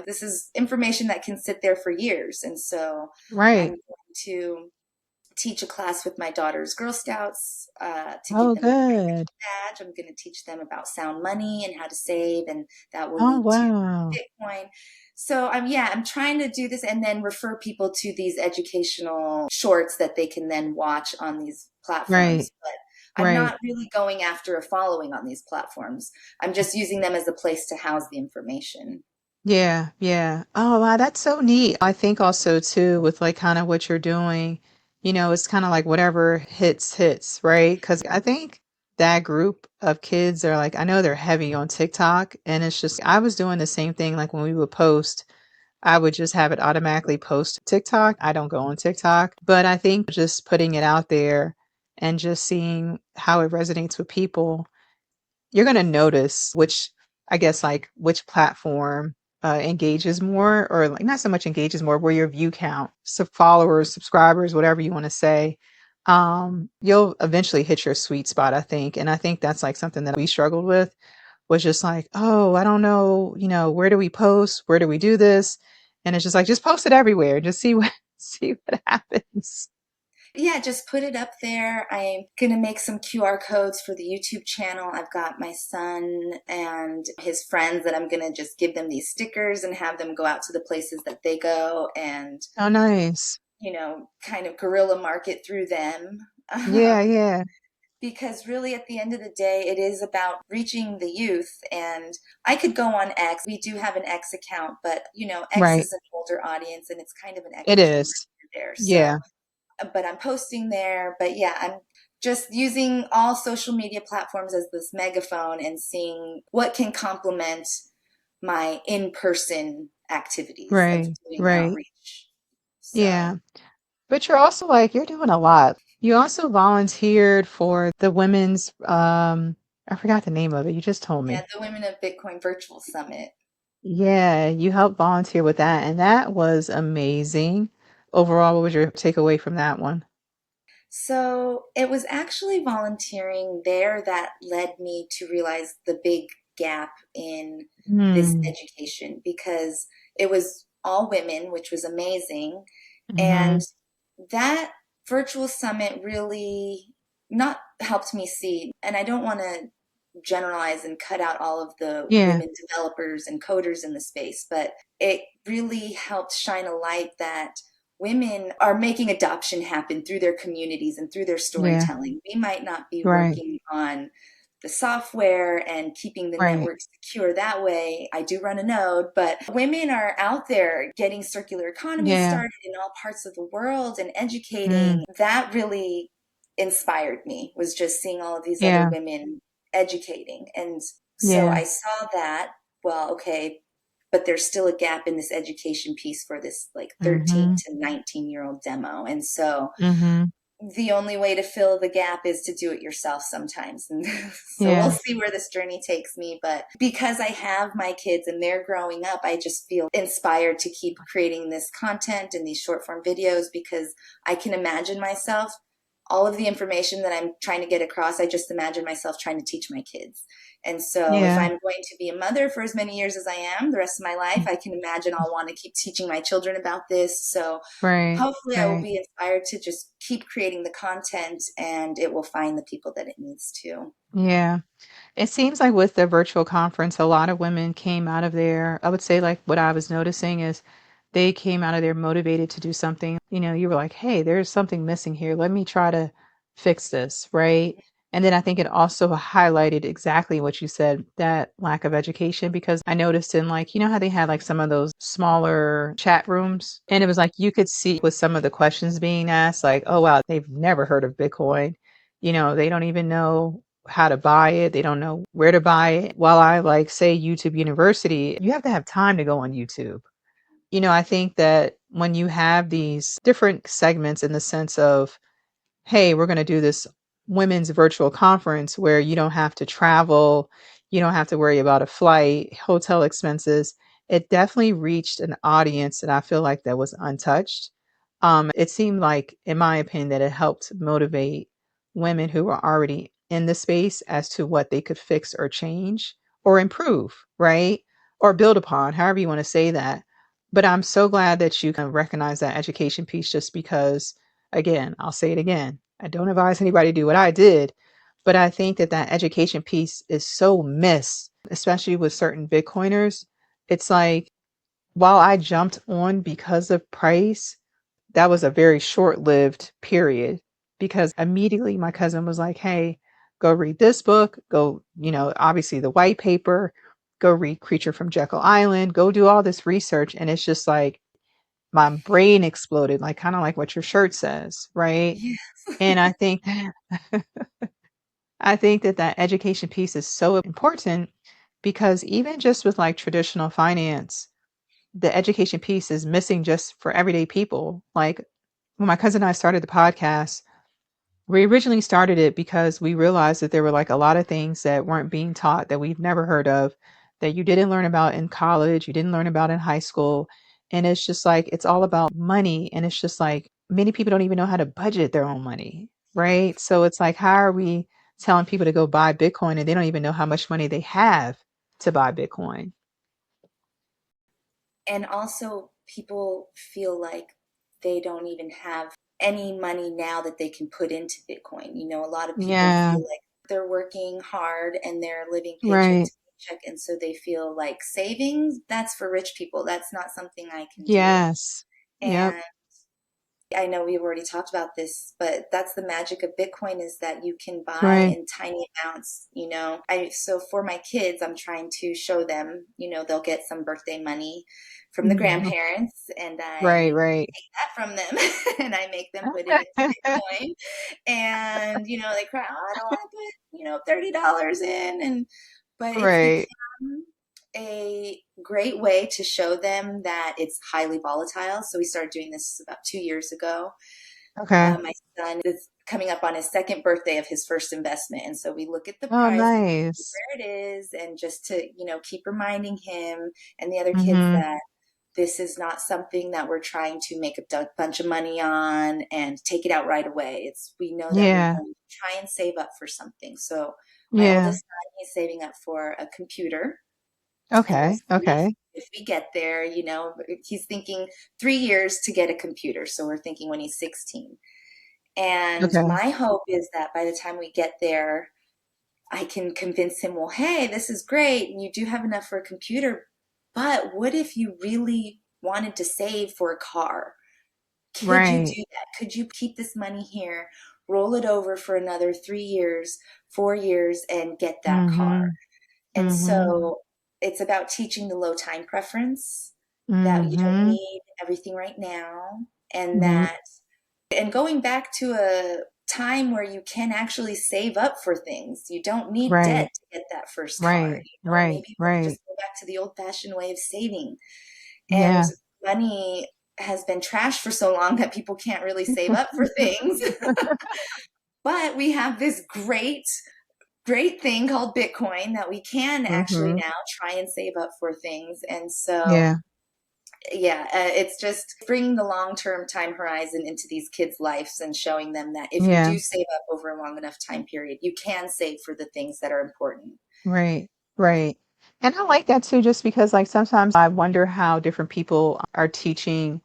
S1: this is information that can sit there for years. And so I'm
S2: Right.
S1: going to teach a class with my daughter's Girl Scouts to give
S2: Oh,
S1: them their
S2: good.
S1: badge. I'm going to teach them about sound money and how to save, and that will
S2: Oh,
S1: lead to
S2: wow.
S1: Bitcoin. So I'm trying to do this and then refer people to these educational shorts that they can then watch on these
S2: Right.
S1: platforms. But I'm
S2: Right.
S1: not really going after a following on these platforms. I'm just using them as a place to house the information.
S2: Yeah. Yeah. Oh, wow. That's so neat. I think also too, with like kind of what you're doing, it's kind of like whatever hits, right? Because I think that group of kids are like, I know they're heavy on TikTok, and it's just, I was doing the same thing. Like when we would post, I would just have it automatically post to TikTok. I don't go on TikTok, but I think just putting it out there and just seeing how it resonates with people, you're going to notice which, I guess, like which platform engages more, or like not so much engages more, where your view count, so followers, subscribers, whatever you want to say, you'll eventually hit your sweet spot, I think. And I think that's like something that we struggled with, was just like, oh, I don't know, where do we post? Where do we do this? And it's just like, just post it everywhere. Just see what, see what happens.
S1: Yeah, just put it up there. I'm going to make some QR codes for the YouTube channel. I've got my son and his friends that I'm going to just give them these stickers and have them go out to the places that they go and,
S2: Oh, nice.
S1: kind of guerrilla market through them.
S2: Yeah, yeah.
S1: Because really, at the end of the day, it is about reaching the youth. And I could go on X. We do have an X account, but, X
S2: Right.
S1: is an older audience and it's kind of an
S2: It
S1: echo chamber
S2: is.
S1: there. So,
S2: Yeah.
S1: but I'm posting there. But yeah, I'm just using all social media platforms as this megaphone and seeing what can complement my in-person activities of
S2: Right.
S1: doing
S2: Right.
S1: outreach.
S2: Yeah.
S1: So
S2: But you're also like, you're doing a lot. You also volunteered for the women's, I forgot the name of it. You just told
S1: yeah,
S2: me.
S1: the Women of Bitcoin Virtual Summit.
S2: Yeah, you helped volunteer with that, and that was amazing. Overall, what was your takeaway from that one?
S1: So it was actually volunteering there that led me to realize the big gap in this
S2: Hmm.
S1: education because it was all women, which was amazing. And
S2: Mm-hmm.
S1: that virtual summit really not helped me see, and I don't want to generalize and cut out all of the
S2: Yeah.
S1: women developers and coders in the space, but it really helped shine a light that women are making adoption happen through their communities and through their
S2: Yeah.
S1: storytelling. We might not be
S2: Right.
S1: working on the software and keeping the
S2: Right.
S1: network secure that way. I do run a node, but women are out there getting circular economy
S2: Yeah.
S1: started in all parts of the world and
S2: Mm.
S1: educating. That really inspired me, was just seeing all of these other
S2: Yeah.
S1: women educating. And so
S2: Yeah.
S1: I saw that, well, okay, but there's still a gap in this education piece for this like 13
S2: Mm-hmm.
S1: to 19-year-old demo. And so
S2: Mm-hmm.
S1: the only way to fill the gap is to do it yourself sometimes. And so we'll
S2: Yeah.
S1: see where this journey takes me. But because I have my kids and they're growing up, I just feel inspired to keep creating this content and these short form videos because I can imagine myself, all of the information that I'm trying to get across, I just imagine myself trying to teach my kids. And so if
S2: Yeah.
S1: I'm going to be a mother for as many years as I am, the rest of my life, I can imagine I'll want to keep teaching my children about this. So
S2: Right.
S1: hopefully I will
S2: Right.
S1: be inspired to just keep creating the content and it will find the people that it needs to.
S2: Yeah. It seems like with the virtual conference, a lot of women came out of there. I would say, like, what I was noticing is they came out of there motivated to do something. You were like, hey, there's something missing here. Let me try to fix this, right? And then I think it also highlighted exactly what you said, that lack of education, because I noticed in, like, how they had like some of those smaller chat rooms, and it was like you could see with some of the questions being asked, like, oh, wow, they've never heard of Bitcoin. They don't even know how to buy it. They don't know where to buy it. While I like say YouTube University, you have to have time to go on YouTube. I think that when you have these different segments in the sense of, hey, we're going to do this women's virtual conference where you don't have to travel, you don't have to worry about a flight, hotel expenses. It definitely reached an audience that I feel like that was untouched. It seemed like, in my opinion, that it helped motivate women who were already in the space as to what they could fix or change or improve, right? Or build upon, however you want to say that. But I'm so glad that you can recognize that education piece, just because, again, I'll say it again. I don't advise anybody to do what I did, but I think that that education piece is so missed, especially with certain Bitcoiners. It's like, while I jumped on because of price, that was a very short-lived period, because immediately my cousin was like, "Hey, go read this book, go, obviously the white paper, go read Creature from Jekyll Island, go do all this research." And it's just like my brain exploded, like kind of like what your shirt says, right?
S1: Yeah.
S2: And I think that that education piece is so important, because even just with like traditional finance, the education piece is missing just for everyday people. Like, when my cousin and I started the podcast, we originally started it because we realized that there were like a lot of things that weren't being taught, that we've never heard of, that you didn't learn about in college, you didn't learn about in high school. And it's just like, it's all about money. And it's just like, many people don't even know how to budget their own money, right? So it's like, how are we telling people to go buy Bitcoin and they don't even know how much money they have to buy Bitcoin?
S1: And also, people feel like they don't even have any money now that they can put into Bitcoin. A lot of people
S2: Yeah,
S1: feel like they're working hard and they're living paycheck
S2: right.
S1: to paycheck. And so they feel like savings, that's for rich people. That's not something I can do.
S2: Yes. Yep.
S1: And I know we've already talked about this, but that's the magic of Bitcoin, is that you can buy
S2: Right.
S1: in tiny amounts. So for my kids, I'm trying to show them, they'll get some birthday money from the
S2: Mhm.
S1: grandparents and
S2: Right,
S1: I
S2: right.
S1: take that from them and I make them put it into Bitcoin. And, they cry, oh, I don't want to put, $30 in. But it's
S2: Right.
S1: become a great way to show them that it's highly volatile. So we started doing this about 2 years ago.
S2: Okay.
S1: My son is coming up on his second birthday of his first investment. And so we look at the
S2: Oh,
S1: price and
S2: nice.
S1: where it is, and just to, keep reminding him and the other kids
S2: Mm-hmm.
S1: that this is not something that we're trying to make a bunch of money on and take it out right away. We know that we're
S2: Yeah.
S1: going to try and save up for something. So my
S2: Yeah.
S1: oldest son is saving up for a computer, and we'll
S2: Okay.
S1: see
S2: Okay.
S1: if we get there. He's thinking 3 years to get a computer. So we're thinking when he's 16. And
S2: Okay.
S1: my hope is that by the time we get there, I can convince him, well, hey, this is great. And you do have enough for a computer. But what if you really wanted to save for a car? Could you
S2: Right.
S1: do that? Could you keep this money here, roll it over for another 3 years, 4 years, and get that car?
S2: Mm-hmm.
S1: And
S2: Mm-hmm.
S1: so it's about teaching the low time preference, that you don't
S2: Mm-hmm.
S1: need everything right now, and
S2: Mm-hmm.
S1: going back to a time where you can actually save up for things. You don't need debt
S2: Right.
S1: to get that first car.
S2: Right. Right.
S1: Maybe you want to
S2: Right.
S1: just go back to the old fashioned way of saving. And
S2: Yeah.
S1: money has been trashed for so long that people can't really save up for things. But we have this great thing called Bitcoin that we can actually
S2: Mm-hmm.
S1: now try and save up for things. And so,
S2: Yeah.
S1: yeah, it's just bringing the long-term time horizon into these kids' lives and showing them that if you
S2: Yeah.
S1: do save up over a long enough time period, you can save for the things that are important.
S2: Right. Right. And I like that too, just because like sometimes I wonder how different people are teaching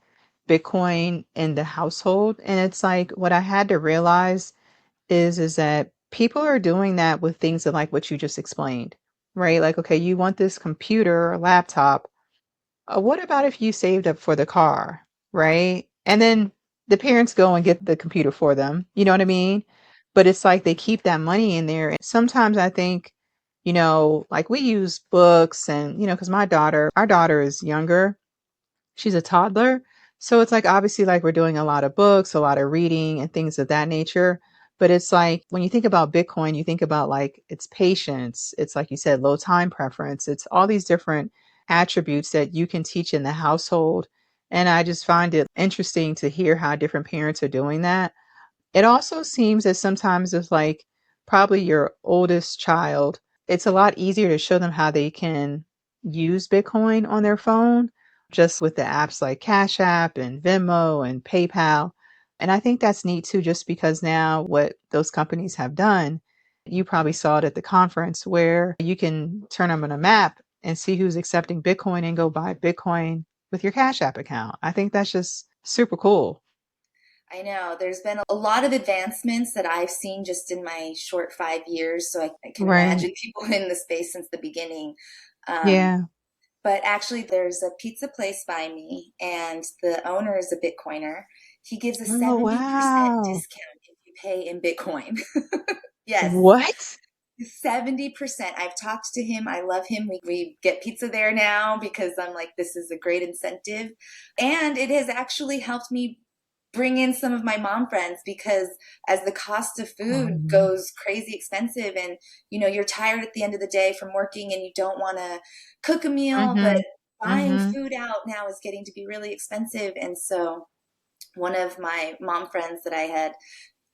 S2: Bitcoin in the household. And it's like what I had to realize is that people are doing that with things that like what you just explained, right? Like, okay, you want this computer or laptop. What about if you saved up for the car, right? And then the parents go and get the computer for them. You know what I mean? But it's like they keep that money in there. And sometimes I think, like we use books and, because our daughter is younger. She's a toddler. So it's like obviously like we're doing a lot of books, a lot of reading and things of that nature. But it's like when you think about Bitcoin, you think about like it's patience. It's like you said, low time preference. It's all these different attributes that you can teach in the household. And I just find it interesting to hear how different parents are doing that. It also seems that sometimes it's like probably your oldest child, it's a lot easier to show them how they can use Bitcoin on their phone, just with the apps like Cash App and Venmo and PayPal. And I think that's neat too, just because now what those companies have done, you probably saw it at the conference where you can turn them on a map and see who's accepting Bitcoin and go buy Bitcoin with your Cash App account. I think that's just super cool.
S1: I know there's been a lot of advancements that I've seen just in my short 5 years. So I can
S2: Right.
S1: imagine people in the space since the beginning. Um,
S2: Yeah.
S1: but actually, there's a pizza place by me, and the owner is a Bitcoiner. He gives a
S2: Oh,
S1: 70%
S2: wow.
S1: discount if you pay in Bitcoin. Yes,
S2: What?
S1: 70%. I've talked to him. I love him. We get pizza there now because I'm like, this is a great incentive. And it has actually helped me bring in some of my mom friends, because as the cost of food
S2: Um,
S1: goes crazy expensive, and you're tired at the end of the day from working and you don't want to cook a meal, but
S2: mhm,
S1: buying
S2: mhm.
S1: food out now is getting to be really expensive. And so one of my mom friends that I had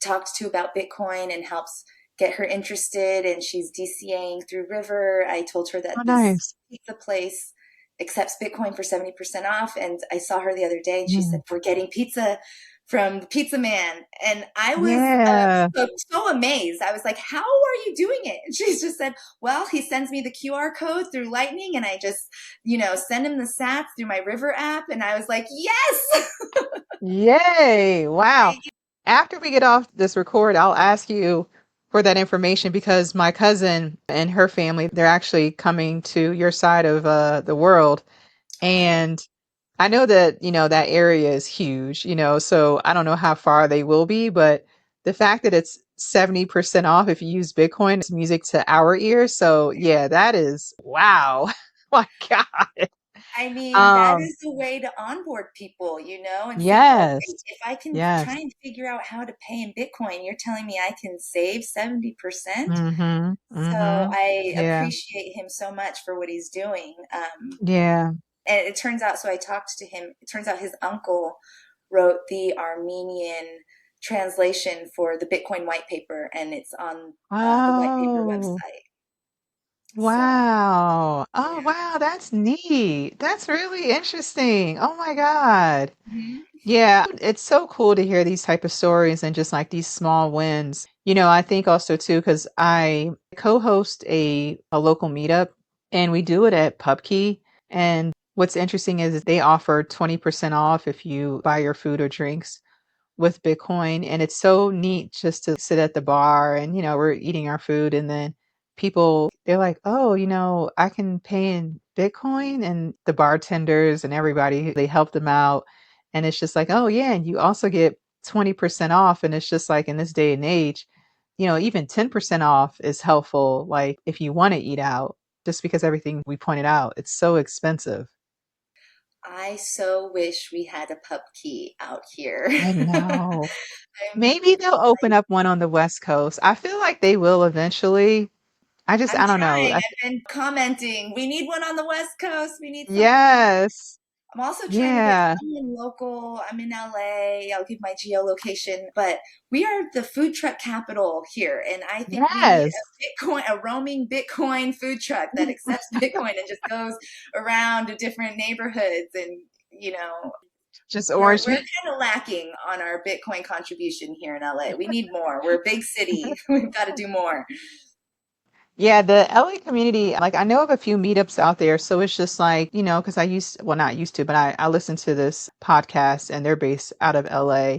S1: talked to about Bitcoin and helps get her interested, and she's DCAing through River. I told her
S2: Oh,
S1: that this
S2: nice.
S1: pizza place accepts Bitcoin for 70% off. And I saw her the other day and she said,
S2: Mm.
S1: we're getting pizza from the pizza man. And I was
S2: Yeah.
S1: so amazed. I was like, how are you doing it? And she just said, well, he sends me the QR code through Lightning, and I just, send him the sats through my River app. And I was like, yes.
S2: Yay. Wow. After we get off this record, I'll ask you for that information because my cousin and her family, they're actually coming to your side of the world.
S1: Okay.
S2: And I know that, that area is huge, so I don't know how far they will be, but the fact that it's 70% off if you use Bitcoin is music to our ears. So yeah, that is wow. My God.
S1: I mean, that
S2: Um,
S1: is the way to onboard people, and say, well,
S2: yes,
S1: if I can try
S2: yes.
S1: and figure out how to pay in Bitcoin, you're telling me I can save 70%?
S2: Mm-hmm.
S1: So
S2: Mm-hmm.
S1: I
S2: Yeah.
S1: appreciate him so much for what he's doing.
S2: Yeah.
S1: And it turns out, so I talked to him, it turns out his uncle wrote the Armenian translation for the Bitcoin white paper, and it's on the white paper
S2: Oh,
S1: website. So,
S2: wow. Oh,
S1: yeah.
S2: wow. That's neat. That's really interesting. Oh my God.
S1: Mhm.
S2: Yeah, it's so cool to hear these type of stories and just like these small wins. I think also too, because I co-host a local meetup and we do it at PubKey. And what's interesting is they offer 20% off if you buy your food or drinks with Bitcoin. And it's so neat just to sit at the bar and, we're eating our food and then they're like, oh, I can pay in Bitcoin, and the bartenders and everybody, they help them out. And it's just like, oh yeah, and you also get 20% off. And it's just like in this day and age, even 10% off is helpful. Like if you want to eat out, just because everything we pointed out, it's so expensive.
S1: I so wish we had a pub key out here.
S2: I know.
S1: I'm
S2: Maybe they'll open up one on the West Coast. I feel like they will eventually. I
S1: I'm
S2: don't know.
S1: trying. I've been commenting. We need one on the West Coast. We need something.
S2: Yes.
S1: I'm also trying to get
S2: Yeah.
S1: someone local. I'm in LA. I'll give my geolocation, but we are the food truck capital here, and I think we need
S2: Yes.
S1: a roaming Bitcoin food truck that accepts Bitcoin and just goes around to different neighborhoods. And you know,
S2: Just
S1: we're
S2: orange.
S1: kind of lacking on our Bitcoin contribution here in LA. We need more. We're a big city. We've got to do more.
S2: Yeah, the LA community, like I know of a few meetups out there. So it's just like, because well, not used to, but I listen to this podcast and they're based out of LA.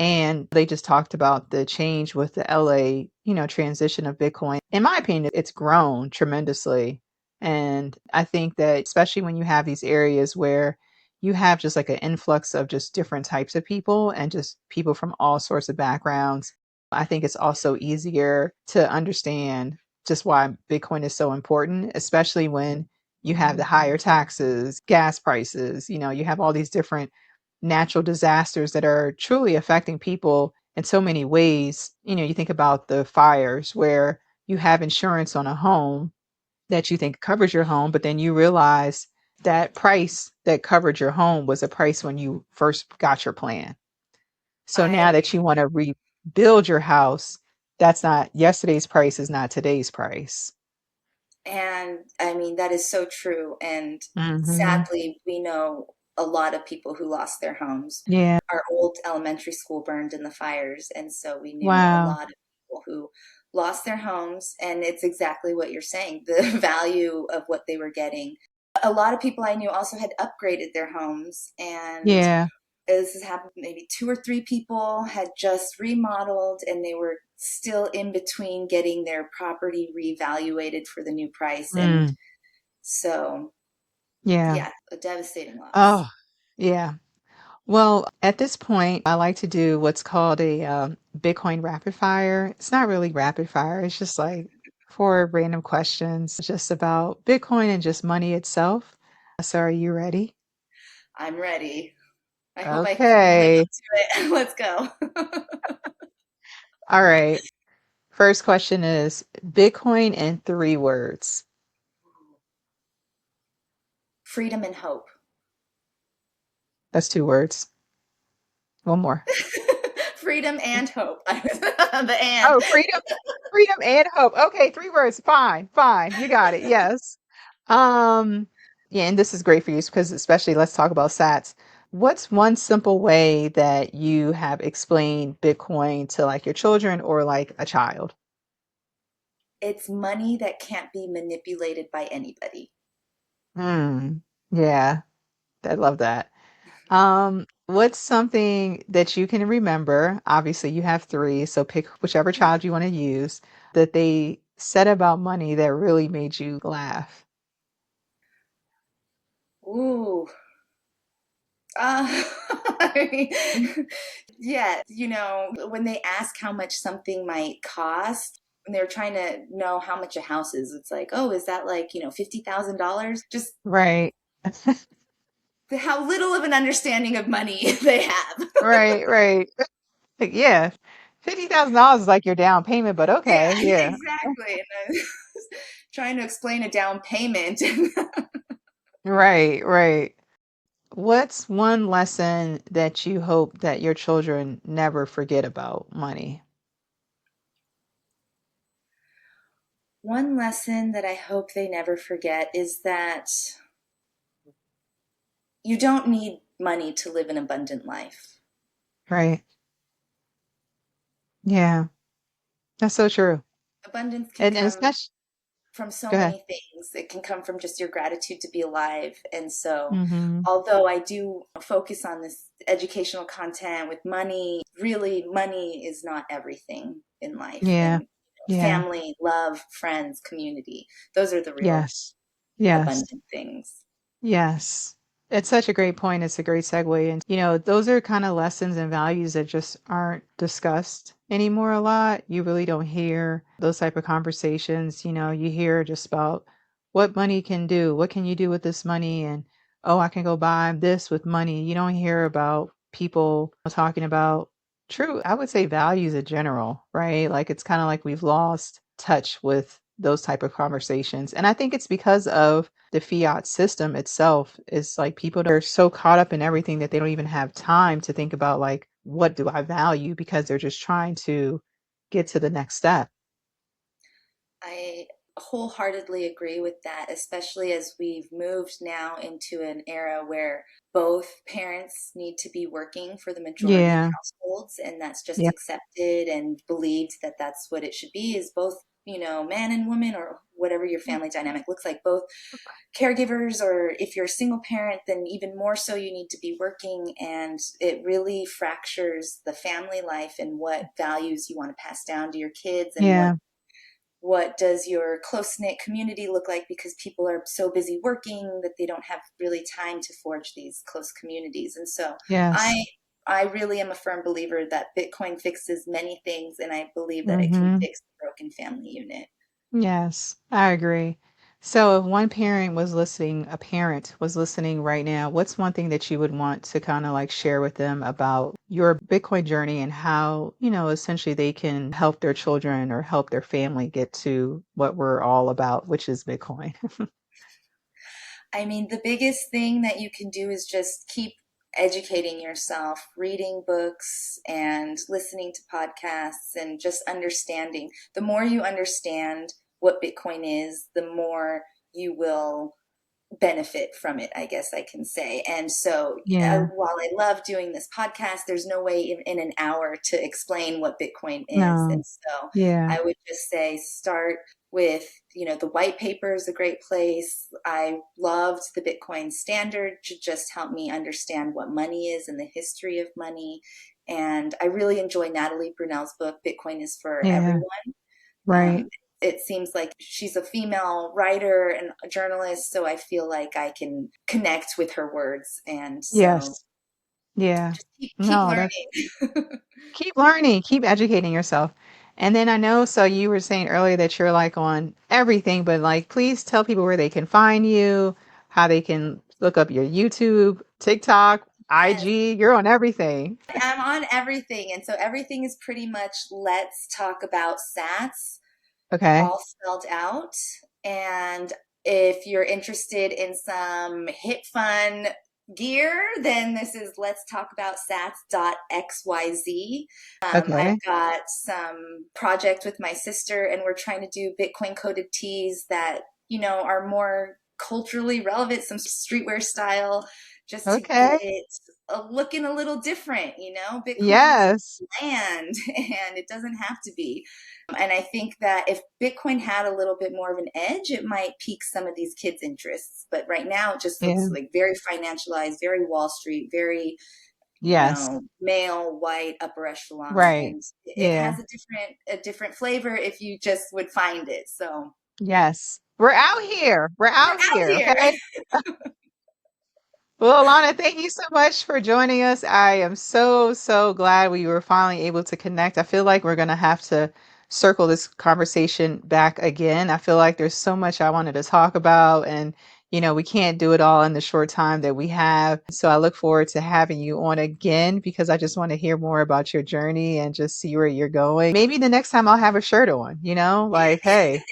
S2: And they just talked about the change with the LA, transition of Bitcoin. In my opinion, it's grown tremendously. And I think that especially when you have these areas where you have just like an influx of just different types of people and just people from all sorts of backgrounds, I think it's also easier to understand just why Bitcoin is so important, especially when you have the higher taxes, gas prices, you have all these different natural disasters that are truly affecting people in so many ways. You think about the fires where you have insurance on a home that you think covers your home, but then you realize that price that covered your home was a price when you first got your plan. So
S1: I
S2: now that you want to rebuild your house, that's not yesterday's price is not today's price.
S1: And I mean, that is so true. And
S2: Hmm.
S1: sadly, we know a lot of people who lost their homes.
S2: Yeah.
S1: Our old elementary school burned in the fires. And so we knew a
S2: Wow.
S1: lot of people who lost their homes. And it's exactly what you're saying, the value of what they were getting. A lot of people I knew also had upgraded their homes, and
S2: Yeah.
S1: this has happened. Maybe two or three people had just remodeled and they were still in between getting their property reevaluated for the new price. And
S2: Mm.
S1: so,
S2: Yeah.
S1: yeah, a devastating loss.
S2: Oh, yeah. Well, at this point, I like to do what's called a Bitcoin rapid fire. It's not really rapid fire, it's just like four random questions just about Bitcoin and just money itself. So, are you ready?
S1: I'm ready. I hope I can live
S2: Okay.
S1: up to it. Let's go.
S2: All right. First question is Bitcoin in 3 words.
S1: Freedom and hope.
S2: That's 2 words. One more.
S1: Freedom and hope. The and.
S2: Oh, freedom and hope. Okay, 3 words. Fine, fine. You got it. Yes. Um, yeah, and this is great for you because especially let's talk about sats. What's one simple way that you have explained Bitcoin to like your children or like a child?
S1: It's money that can't be manipulated by anybody.
S2: Hmm. Yeah, I love that. What's something that you can remember? Obviously, you have three, so pick whichever child you want to use that they said about money that really made you laugh.
S1: Ooh. Uh, I mean, yeah, when they ask how much something might cost, when they're trying to know how much a house is, it's like, oh, is that like, $50,000? Just
S2: Right.
S1: how little of an understanding of money they have.
S2: Right, right. Like, yeah. $50,000 is like your down payment, but
S1: Yeah,
S2: okay, yeah.
S1: exactly. And I was trying to explain a down payment.
S2: Right, right. What's one lesson that you hope that your children never forget about money?
S1: One lesson that I hope they never forget is that you don't need money to live an abundant life.
S2: Right. Yeah, that's so true.
S1: Abundance can
S2: And
S1: come
S2: especially,
S1: from so
S2: go ahead.
S1: many things. It can come from just your gratitude to be alive. And so,
S2: Mm-hmm.
S1: although I do focus on this educational content with money, really, money is not everything in life.
S2: Yeah.
S1: And
S2: Yeah.
S1: family, love, friends, community, those are the real
S2: Yes. Yes.
S1: abundant things.
S2: Yes. It's such a great point. It's a great segue. And, those are kind of lessons and values that just aren't discussed anymore a lot. You really don't hear those type of conversations. You hear just about what money can do. What can you do with this money? And, oh, I can go buy this with money. You don't hear about people talking about true, I would say values in general, right? Like it's kind of like we've lost touch with those type of conversations. And I think it's because of the fiat system itself. Is like people are so caught up in everything that they don't even have time to think about like what do I value, because they're just trying to get to the next step.
S1: I wholeheartedly agree with that, especially as we've moved now into an era where both parents need to be working for the majority of
S2: Yeah.
S1: households, and that's just
S2: Yeah.
S1: accepted and believed that that's what it should be, is both, man and woman, or whatever your family dynamic looks like, both caregivers, or if you're a single parent, then even more so you need to be working. And it really fractures the family life and what values you want to pass down to your kids, and what
S2: Yeah.
S1: does your close-knit community look like, because people are so busy working that they don't have really time to forge these close communities. And so i
S2: Yes.
S1: I really am a firm believer that Bitcoin fixes many things, and I believe that it can
S2: Mm-hmm.
S1: fix the broken family unit.
S2: Yes, I agree. So if one parent was listening, a parent was listening right now, what's one thing that you would want to kind of like share with them about your Bitcoin journey and how, essentially they can help their children or help their family get to what we're all about, which is Bitcoin?
S1: I mean, the biggest thing that you can do is just keep educating yourself, reading books and listening to podcasts, and just understanding. The more you understand what Bitcoin is, the more you will benefit from it, I guess I can say. And so,
S2: Yeah.
S1: while I love doing this podcast, there's no way in an hour to explain what Bitcoin is.
S2: No.
S1: And so
S2: Yeah.
S1: I would just say start with, the white paper is a great place. I loved the Bitcoin standard to just help me understand what money is and the history of money. And I really enjoy Natalie Brunell's book, Bitcoin is for
S2: Yeah.
S1: Everyone.
S2: Right.
S1: um, it seems like she's a female writer and a journalist, so I feel like I can connect with her words. And so
S2: Yes. Yeah.
S1: just keep
S2: No,
S1: learning.
S2: that's keep learning, keep educating yourself. And then I know, so you were saying earlier that you're like on everything, but like, please tell people where they can find you, how they can look up your YouTube, TikTok,
S1: Yes,
S2: IG. You're on everything.
S1: I'm on everything. And so everything is pretty much Let's Talk About Sats,
S2: Okay.
S1: all spelled out. And if you're interested in some hip fun gear, then this is Let's Talk About Sats.xyz. I've
S2: Okay.
S1: got some project with my sister, and we're trying to do Bitcoin coded tees that, are more culturally relevant, some streetwear style, just to get
S2: Okay.
S1: it looking a little different. Bitcoin is
S2: Yes.
S1: land, and it doesn't have to be. And I think that if Bitcoin had a little bit more of an edge, it might pique some of these kids' interests. But right now, it just looks
S2: Yeah.
S1: like very financialized, very Wall Street, very,
S2: Yes.
S1: male, white, upper echelon.
S2: Right.
S1: And it
S2: Yeah.
S1: has a different flavor if you just would find it. So
S2: Yes. We're out here. We're
S1: we're
S2: out
S1: out
S2: here.
S1: here.
S2: Okay. Well, Alana, thank you so much for joining us. I am so, so glad we were finally able to connect. I feel like we're going to have to circle this conversation back again. I feel like there's so much I wanted to talk about. And, we can't do it all in the short time that we have. So I look forward to having you on again because I just want to hear more about your journey and just see where you're going. Maybe the next time I'll have a shirt on, like, hey,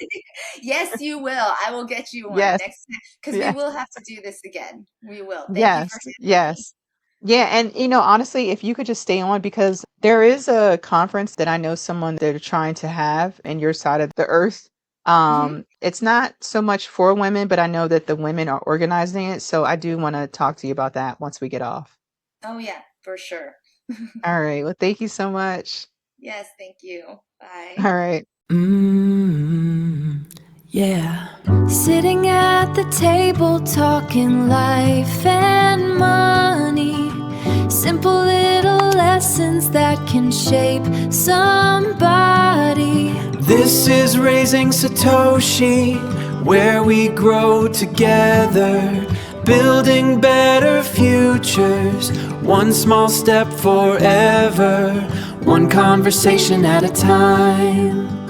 S1: Yes, you will. I will get you one
S2: yes,
S1: next time because we
S2: yes,
S1: will have to do this again. We will. Thank you for
S2: yes,
S1: having me.
S2: yes. Yeah, and honestly, if you could just stay on because there is a conference that I know someone that are trying to have in your side of the earth.
S1: Hmm.
S2: It's not so much for women, but I know that the women are organizing it, so I do want to talk to you about that once we get off.
S1: Oh, yeah, for sure.
S2: All right. Well, thank you so much.
S1: Yes, thank you. Bye.
S2: All right.
S3: Yeah. Sitting at the table talking life and money. Simple little lessons that can shape somebody.
S4: This is Raising Satoshi, where we grow together, building better futures, one small step forever, one conversation at a time.